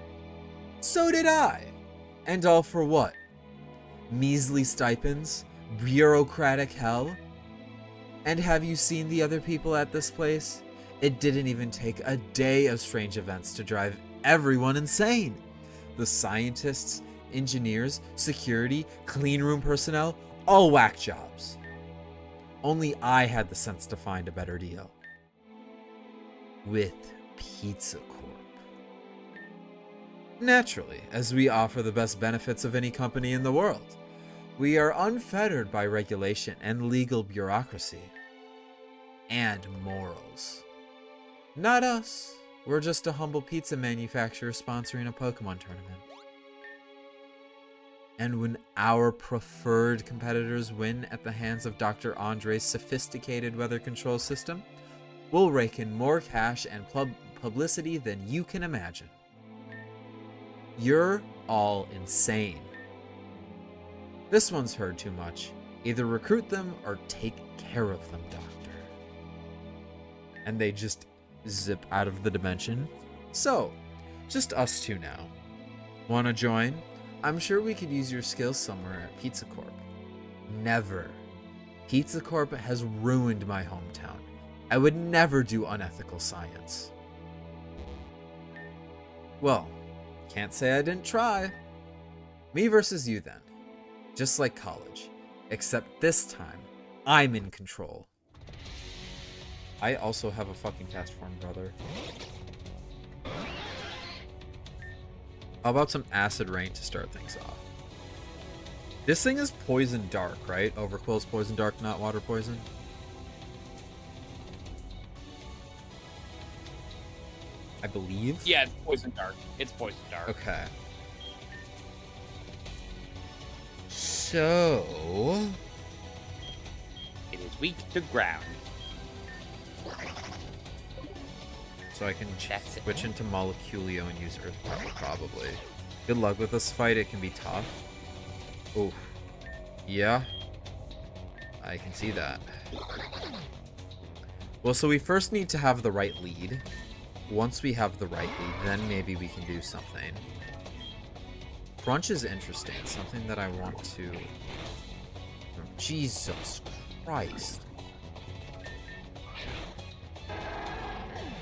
So did I. And all for what? Measly stipends? Bureaucratic hell? And have you seen the other people at this place? It didn't even take a day of strange events to drive everyone insane. The scientists, engineers, security, clean room personnel, all whack jobs. Only I had the sense to find a better deal. With Pizza Corp. Naturally, as we offer the best benefits of any company in the world. We are unfettered by regulation and legal bureaucracy. And morals. Not us. We're just a humble pizza manufacturer sponsoring a Pokemon tournament. And when our preferred competitors win at the hands of Dr. Andre's sophisticated weather control system, we'll rake in more cash and publicity than you can imagine. You're all insane. This one's heard too much. Either recruit them or take care of them, Doctor. And they just zip out of the dimension. So, just us two now. Wanna join? I'm sure we could use your skills somewhere at Pizza Corp. Never. Pizza Corp has ruined my hometown. I would never do unethical science. Well, can't say I didn't try. Me versus you then. Just like college. Except this time, I'm in control. I also have a fucking cast form, brother. How about some acid rain to start things off? This thing is poison dark, right? Overquill's poison dark, not water poison. I believe. Yeah, it's poison dark. It's poison dark. Okay. So weak to ground. So I can That's it. switch into Moleculio and use Earth Power, probably. Good luck with this fight, it can be tough. Oof. Yeah. I can see that. Well, so we first need to have the right lead. Once we have the right lead, then maybe we can do something. Crunch is interesting. Something that I want to... Oh, Jesus Christ.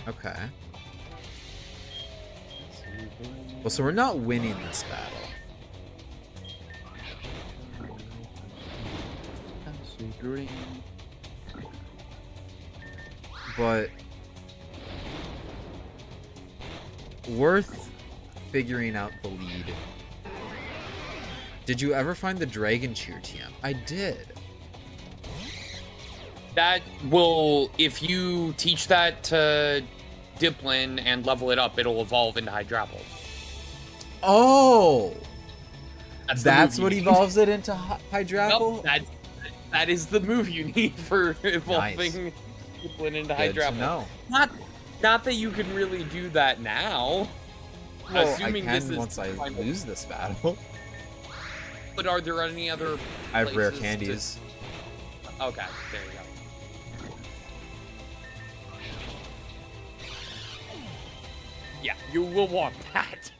Okay. Well, so we're not winning this battle. But worth figuring out the lead. Did you ever find the Dragon Cheer TM? I did. That will, if you teach that to Diplin and level it up, it'll evolve into Hydrapple. Oh! That's the what move you need. evolves it into Hydrapple? Nope, that is the move you need for evolving Diplin into Good to Hydrapple. know. Not that you can really do that now. Well, Assuming I can this is once I lose this battle. But are there any other I have rare places candies. Okay, there you go. Yeah, you will want that.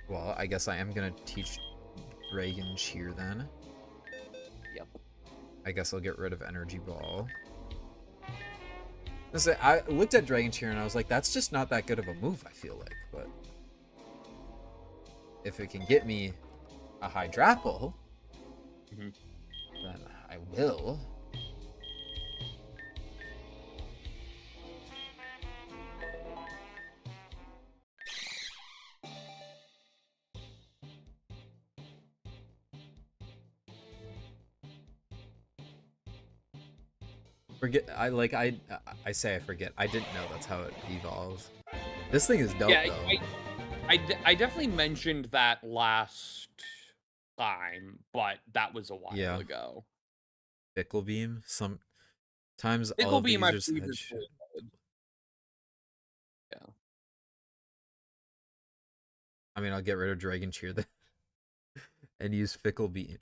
Well, I guess I am gonna teach Dragon Cheer then. Yep. I guess I'll get rid of Energy Ball. Listen, I looked at Dragon Cheer and I was like, that's just not that good of a move, I feel like. But if it can get me a Hydrapple, then I will. I say I forget. I didn't know that's how it evolves. This thing is dope, Yeah, though. I definitely mentioned that last time, but that was a while ago. Fickle Beam. Sometimes all Fickle of Beam, these I are believe, is such... really good. Yeah. I mean, I'll get rid of Dragon Cheer then and use Fickle Beam.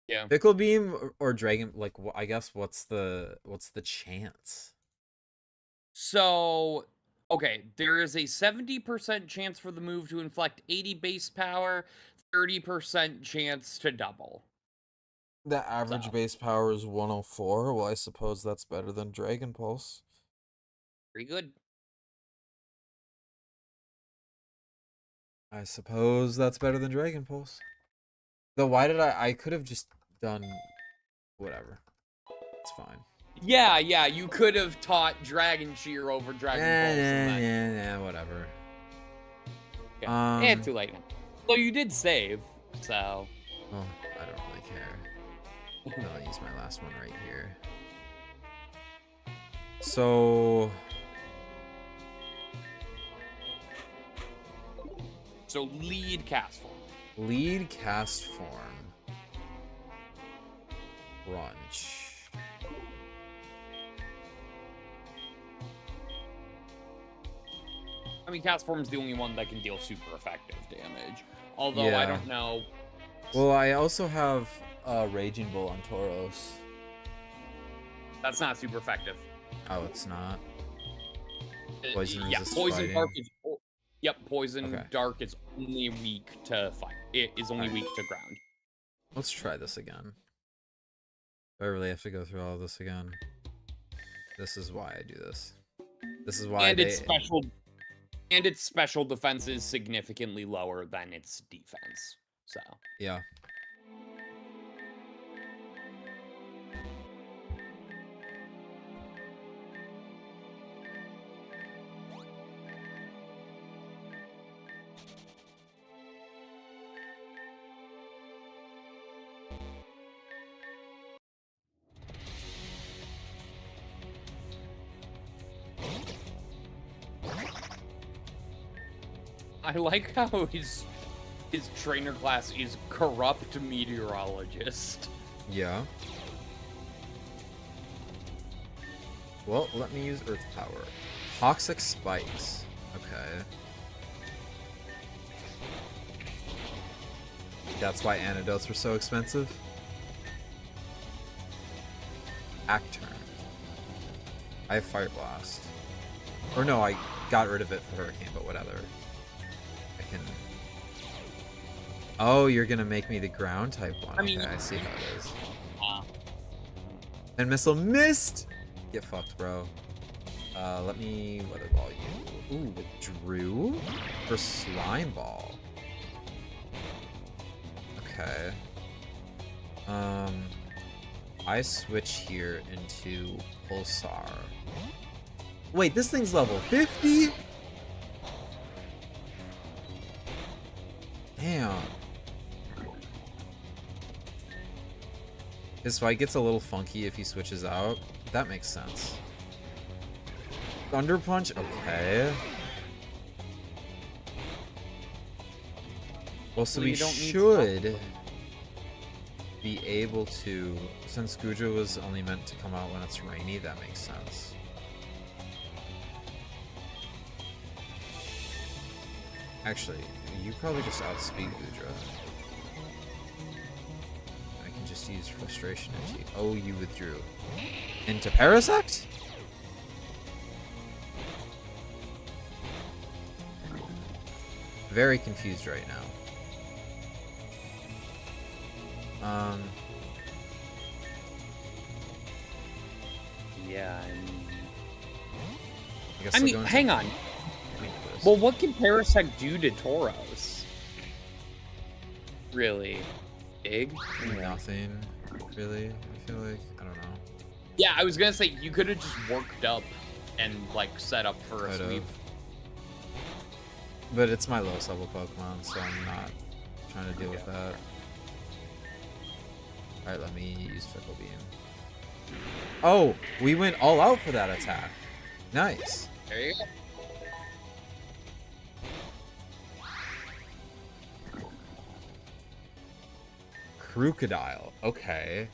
Yeah. Fickle Beam or Dragon, like, I guess what's the chance? So, okay, there is a 70% chance for the move to inflict 80 base power, 30% chance to double. The average base power is 104. Well, I suppose that's better than Dragon Pulse. Pretty good. I suppose that's better than Dragon Pulse. Though, why did I could have just done whatever. It's fine. Yeah, you could have taught Dragon Cheer over Dragon Pulse. Yeah, whatever. Yeah, too late now. So you did save, so... Well, I don't really care. I'll use my last one right here. So lead cast form. Lead cast form. Crunch. I mean, cast form is the only one that can deal super effective damage. Although I don't know. Well, I also have Raging Bull on Tauros. That's not super effective. Oh, it's not. Poison resist poison fighting. dark is. Yep, poison dark is only weak to fight. It is only weak to ground. Let's try this again. Do I really have to go through all of this again? This is why I do this. This is why its special defense is significantly lower than its defense. So yeah. I like how his trainer class is corrupt meteorologist. Yeah. Well, let me use Earth Power. Toxic Spikes. Okay. That's why antidotes were so expensive. Act turn. I have Fire Blast. Or no, I got rid of it for Hurricane, but whatever. I can... Oh, you're gonna make me the ground type one. I mean, okay, I see how it is. Uh, And Missile missed! Get fucked, bro. Let me Weather Ball you. Ooh, withdrew for Slime Ball. Okay. I switch here into Pulsar. Wait, this thing's level 50? Damn. His fight gets a little funky if he switches out. That makes sense. Thunder Punch? Okay. Well, so we should be able to... Since Gudra was only meant to come out when it's rainy, that makes sense. Actually, you probably just outspeed Gudra. I can just use Frustration into you. Oh, you withdrew. Into Parasect? Very confused right now. Yeah. guess I I'll mean, go into hang on. weakness. Well, what can Parasect do to Tauros? Really? Big? Nothing, really, I feel like. I don't know. Yeah, I was gonna say, you could have just worked up and, like, set up for a sweep. But it's my lowest level Pokemon, so I'm not trying to deal with that. Alright, let me use Fickle Beam. Oh, we went all out for that attack. Nice. There you go. Crocodile. Okay.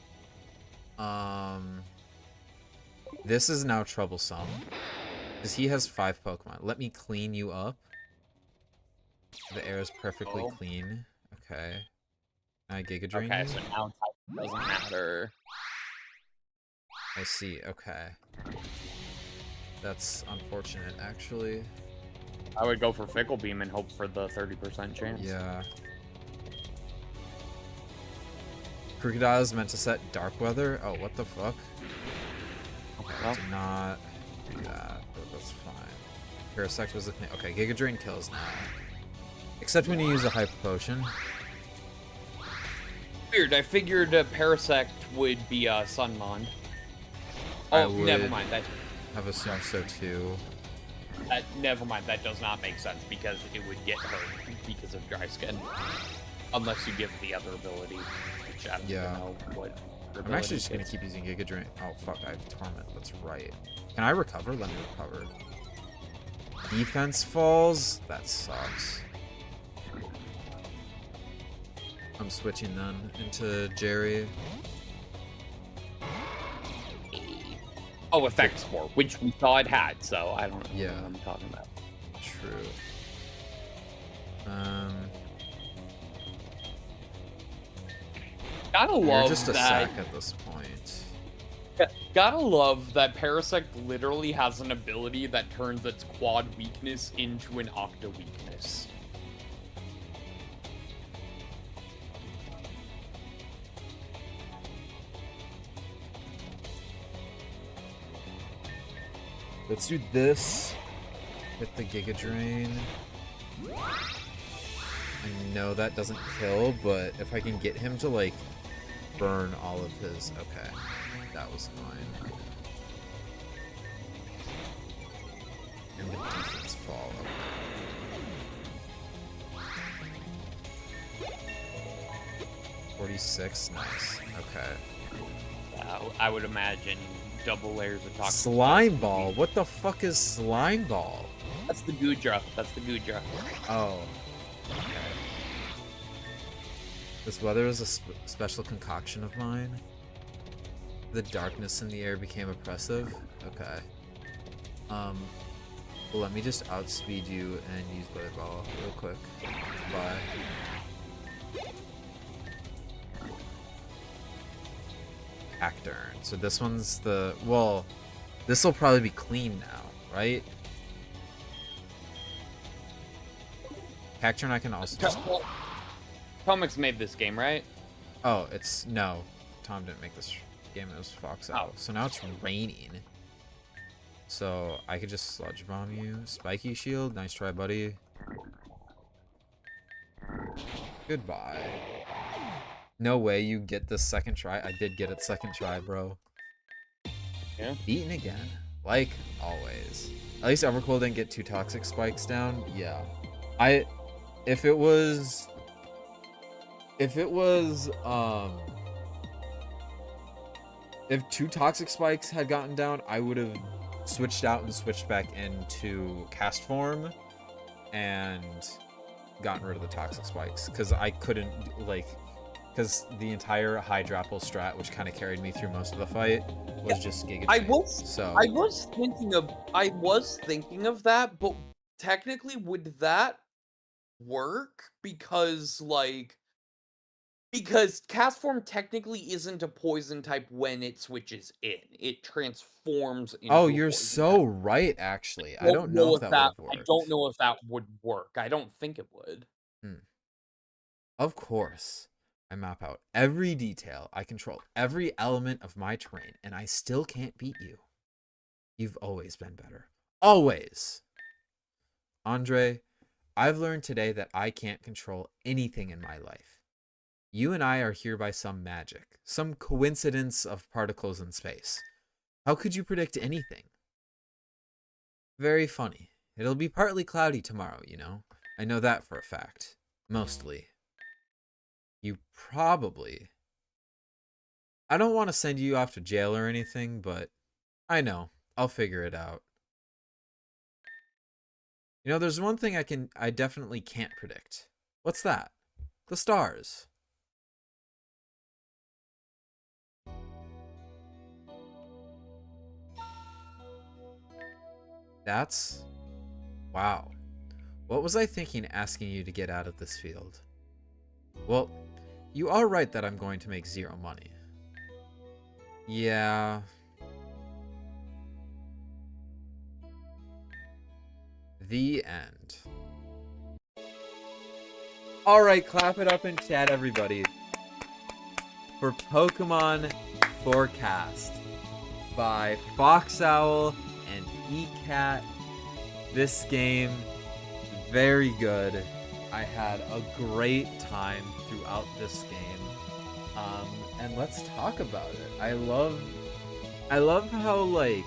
This is now troublesome. Because he has 5 Pokemon. Let me clean you up. The air is perfectly clean. Okay. I Giga Drain Okay, you? so now type doesn't matter. I see, okay. That's unfortunate, actually. I would go for Fickle Beam and hope for the 30% chance. Yeah. Crocodile is meant to set Dark Weather? Oh, what the fuck? Okay. Did not do that, but that's fine. Parasect was the thing. Okay, Giga Drain kills now. Except when you use a Hyper Potion. Weird, I figured Parasect would be Sunmon. Oh, never mind. That I've assumed so too. never mind. That does not make sense because it would get hurt because of dry skin, unless you give the other ability, which I don't even know what. I'm actually just gonna keep using Giga Drain. Oh fuck, I have Torment. That's right. Can I recover? Let me recover. Defense falls. That sucks. I'm switching then into Jerry. Oh, Effect Spore, which we saw it had, so I don't know what I'm talking about. True. Gotta love just a that. sack at this point. Gotta love that Parasect literally has an ability that turns its quad weakness into an octa weakness. Let's do this. Hit the Giga Drain. I know that doesn't kill, but if I can get him to, like, burn all of his... Okay. That was fine. And the defense fall. Okay. 46? Nice. Okay. I would imagine double layers of toxic. Slime Ball? What the fuck is Slime Ball? That's the Gudra. That's the Gudra. Oh. Okay. This weather is a special concoction of mine. The darkness in the air became oppressive. Okay. Well, let me just outspeed you and use Blade Ball real quick. Bye. Cacturn. So this one's the... Well, this will probably be clean now, right? Cacturn I can also just... Comics made this game, right? Oh, it's... No. Tom didn't make this game. It was Fox Owl. So now it's raining. So I could just Sludge Bomb you. Spiky Shield. Nice try, buddy. Goodbye. No way you get this second try. I did get it second try, bro. Yeah. Beaten again. Like always. At least Evercool didn't get 2 Toxic Spikes down. Yeah. If it was if 2 Toxic Spikes had gotten down, I would have switched out and switched back into Cast Form and gotten rid of the Toxic Spikes, because I couldn't, like, because the entire Hydrapple strat, which kind of carried me through most of the fight, was just Giga I Chain. was thinking of that, but technically would that work? Because Cast Form technically isn't a poison type when it switches in. It transforms into Oh, a you're poison so type. right, actually. I don't know if that would have worked. I don't know if that would work. I don't think it would. Of course. I map out every detail. I control every element of my terrain, and I still can't beat you. You've always been better. Always. Andre, I've learned today that I can't control anything in my life. You and I are here by some magic, some coincidence of particles in space. How could you predict anything? Very funny. It'll be partly cloudy tomorrow, you know. I know that for a fact. Mostly. You probably... I don't want to send you off to jail or anything, but I know. I'll figure it out. You know, there's one thing I definitely can't predict. What's that? The stars. That's... Wow. What was I thinking asking you to get out of this field? Well, you are right that I'm going to make 0 money. Yeah. The end. Alright, clap it up in chat, everybody. For Pokemon Forecast by Fox Owl and ECAT. This game, very good. I had a great time throughout this game. And let's talk about it. I love how, like,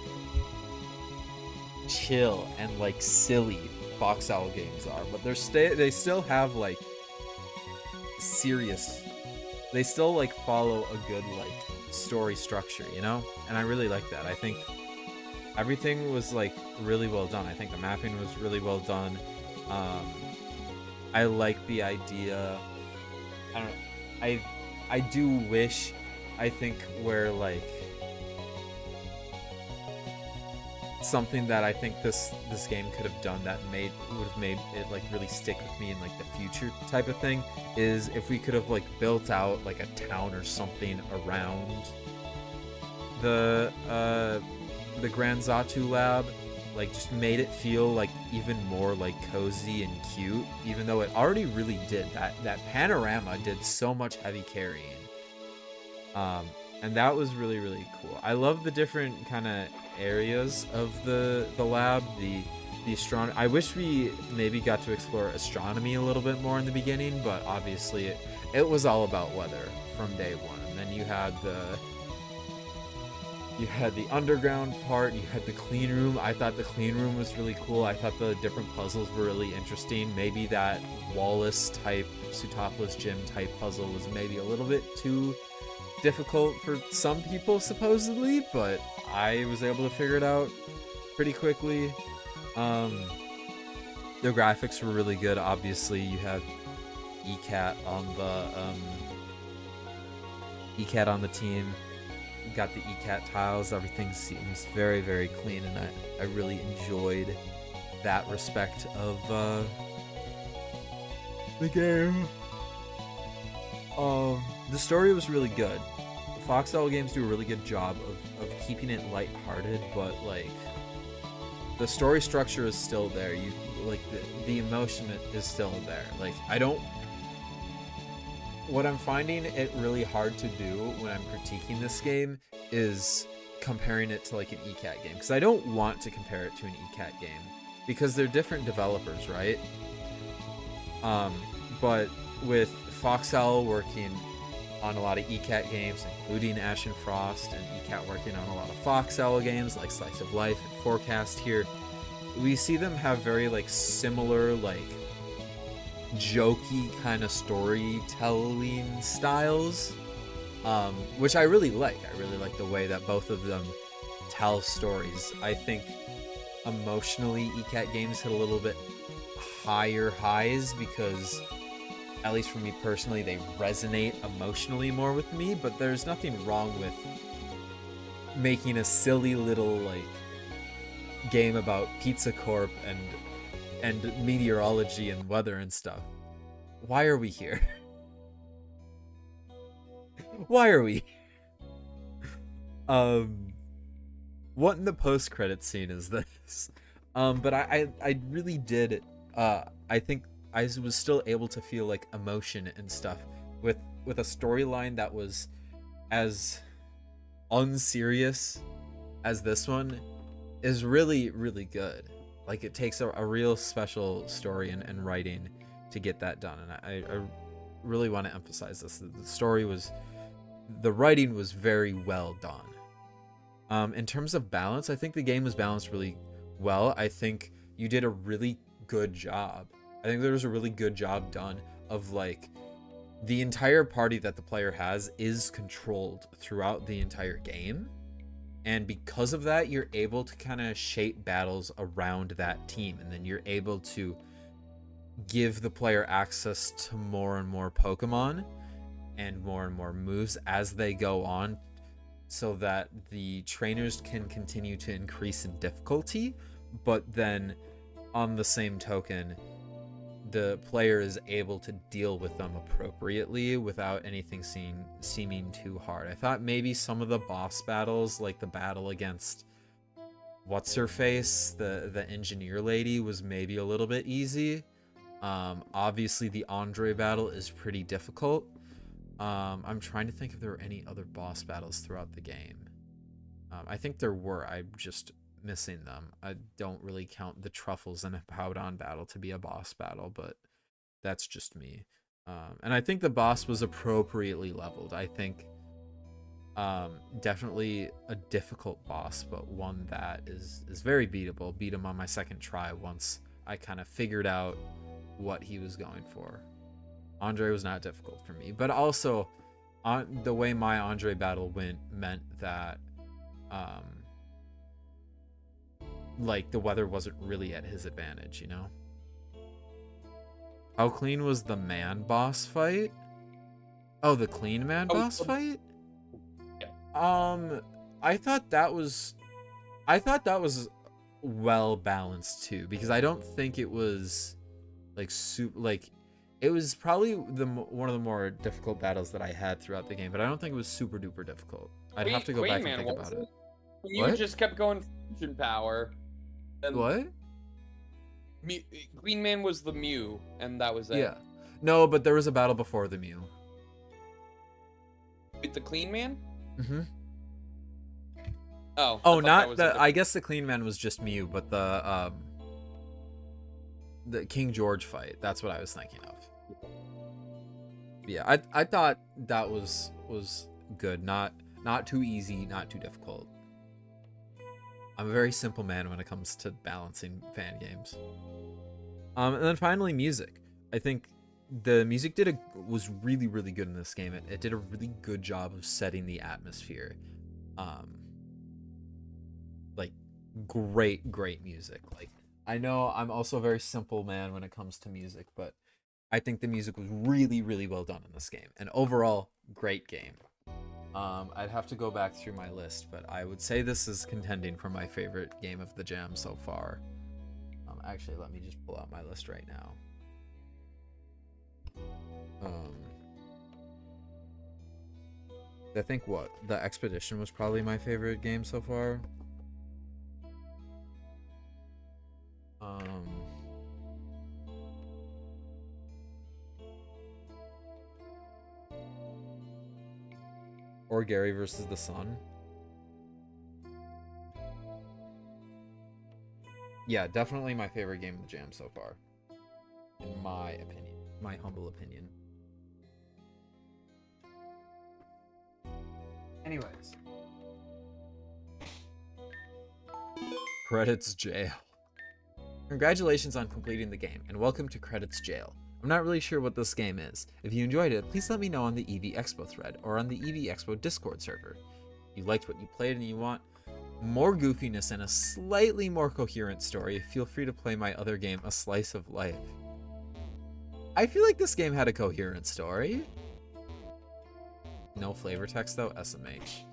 chill and, like, silly Fox Owl games are, but they still have, like, serious, they still, like, follow a good, like, story structure, you know? And I really like that. I think everything was, like, really well done. I think the mapping was really well done. I like the idea. I don't know. I do wish, I think, where, like, something that I think this game could have done that would have made it, like, really stick with me in, like, the future type of thing, is if we could have, like, built out, like, a town or something around the Grand Zatu lab, like, just made it feel, like, even more, like, cozy and cute, even though it already really did. That panorama did so much heavy carrying. And that was really, really cool. I love the different kind of areas of the lab, the astronomy. I wish we maybe got to explore astronomy a little bit more in the beginning, but obviously it was all about weather from day one. And then you had the underground part, you had the clean room. I thought the clean room was really cool. I thought the different puzzles were really interesting. Maybe that Wallace type, Sutopolis gym type puzzle was maybe a little bit too difficult for some people, supposedly, but I was able to figure it out pretty quickly. The graphics were really good. Obviously, you have ECAT on ECAT on the team. We got the ECAT tiles. Everything seems very, very clean, and I really enjoyed that respect of the game. The story was really good. Foxhole games do a really good job of keeping it lighthearted, but like the story structure is still there. You like the emotion is still there. Like what I'm finding it really hard to do when I'm critiquing this game is comparing it to like an ECAT game, because I don't want to compare it to an ECAT game because they're different developers, right? But with Foxhole working on a lot of ECAT games, including Ash and Frost, and ECAT working on a lot of Foxhole games like Slice of Life and Forecast here, we see them have very like similar like jokey kind of storytelling styles, which I really like. I really like the way that both of them tell stories. I think emotionally ECAT games hit a little bit higher highs because, at least for me personally, they resonate emotionally more with me, but there's nothing wrong with making a silly little like game about Pizza Corp and meteorology and weather and stuff. Why are we here? Why are we? What in the post-credit scene is this? But I really did. I think I was still able to feel like emotion and stuff with a storyline that was as unserious as this one is really, really good. Like, it takes a real special story and writing to get that done, and I really want to emphasize this. The writing was very well done. In terms of balance, I think the game was balanced really well. I think you did a really good job. I think there was a really good job done of like the entire party that the player has is controlled throughout the entire game. And because of that, you're able to kind of shape battles around that team. And then you're able to give the player access to more and more Pokemon and more moves as they go on, so that the trainers can continue to increase in difficulty. But then on the same token, the player is able to deal with them appropriately without anything seeming too hard. I thought maybe some of the boss battles, like the battle against what's-her-face, the engineer lady, was maybe a little bit easy. Obviously the Andre battle is pretty difficult. I'm trying to think if there were any other boss battles throughout the game. I think there were. I'm just missing them. I don't really count the Truffles and a Powdon battle to be a boss battle, but that's just me. And I think the boss was appropriately leveled. I think definitely a difficult boss, but one that is very beatable. Beat him on my second try once I kind of figured out what he was going for. Andre was not difficult for me, but also the way my Andre battle went meant that like the weather wasn't really at his advantage, you know? How clean was the man boss fight? Oh, the clean man boss fight? I thought that was well balanced too, because I don't think it was like it was probably one of the more difficult battles that I had throughout the game, but I don't think it was super duper difficult. I'd have to go back and think about it. You just kept going fusion power. And what? Queen Man was the Mew, and that was it. Yeah. No, but there was a battle before the Mew. With the Clean Man? Mm-hmm. Oh, not the. I guess the Clean Man was just Mew, but the King George fight. That's what I was thinking of. Yeah, I thought that was good. Not too easy, not too difficult. I'm a very simple man when it comes to balancing fan games. And then finally, music. I think the music was really, really good in this game. It did a really good job of setting the atmosphere. Like great music. Like, I know I'm also a very simple man when it comes to music, but I think the music was really, really well done in this game. And overall, great game. I'd have to go back through my list, but I would say this is contending for my favorite game of the jam so far. Actually, let me just pull out my list right now. I think the Expedition was probably my favorite game so far. Or Gary versus the Sun. Yeah, definitely my favorite game of the jam so far. In my opinion. My humble opinion. Anyways. Credits Jail. Congratulations on completing the game, and welcome to Credits Jail. I'm not really sure what this game is. If you enjoyed it, please let me know on the EV Expo thread or on the EV Expo Discord server. If you liked what you played and you want more goofiness and a slightly more coherent story, feel free to play my other game, A Slice of Life. I feel like this game had a coherent story. No flavor text though, SMH.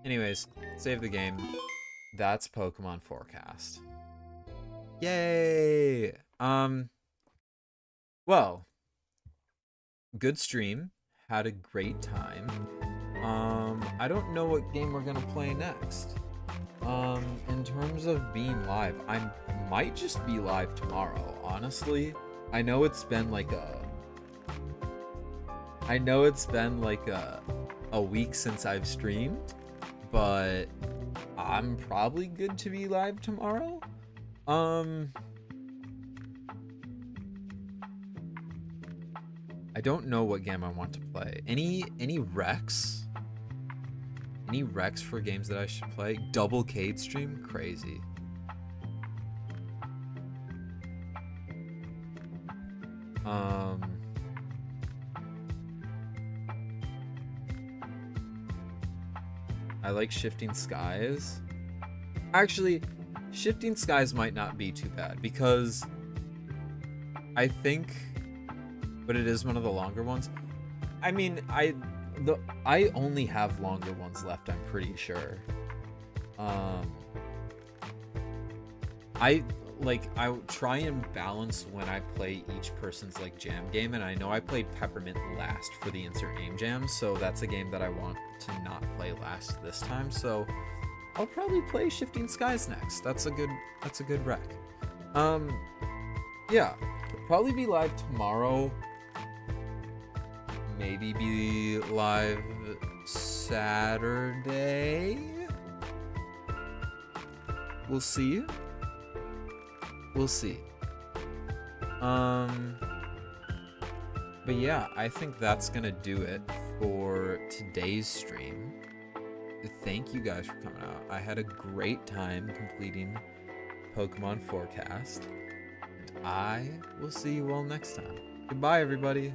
Anyways, save the game. That's Pokemon Forecast. Yay! Well, good stream. Had a great time. I don't know what game we're gonna play next. In terms of being live, I might just be live tomorrow, honestly. I know it's been like a week since I've streamed, but I'm probably good to be live tomorrow. I don't know what game I want to play. Any recs? Any recs for games that I should play? Double Cade stream? Crazy. I like Shifting Skies. Actually, Shifting Skies might not be too bad because I think, but it is one of the longer ones. I mean, I only have longer ones left, I'm pretty sure. I try and balance when I play each person's like jam game, and I know I played Peppermint last for the Insert Name Jam, so that's a game that I want to not play last this time. So I'll probably play Shifting Skies next. That's a good rec. Yeah, probably be live tomorrow. Maybe be live Saturday. We'll see. We'll see. But yeah, I think that's gonna do it for today's stream. Thank you guys for coming out. I had a great time completing Pokemon Forecast. And I will see you all next time. Goodbye, everybody.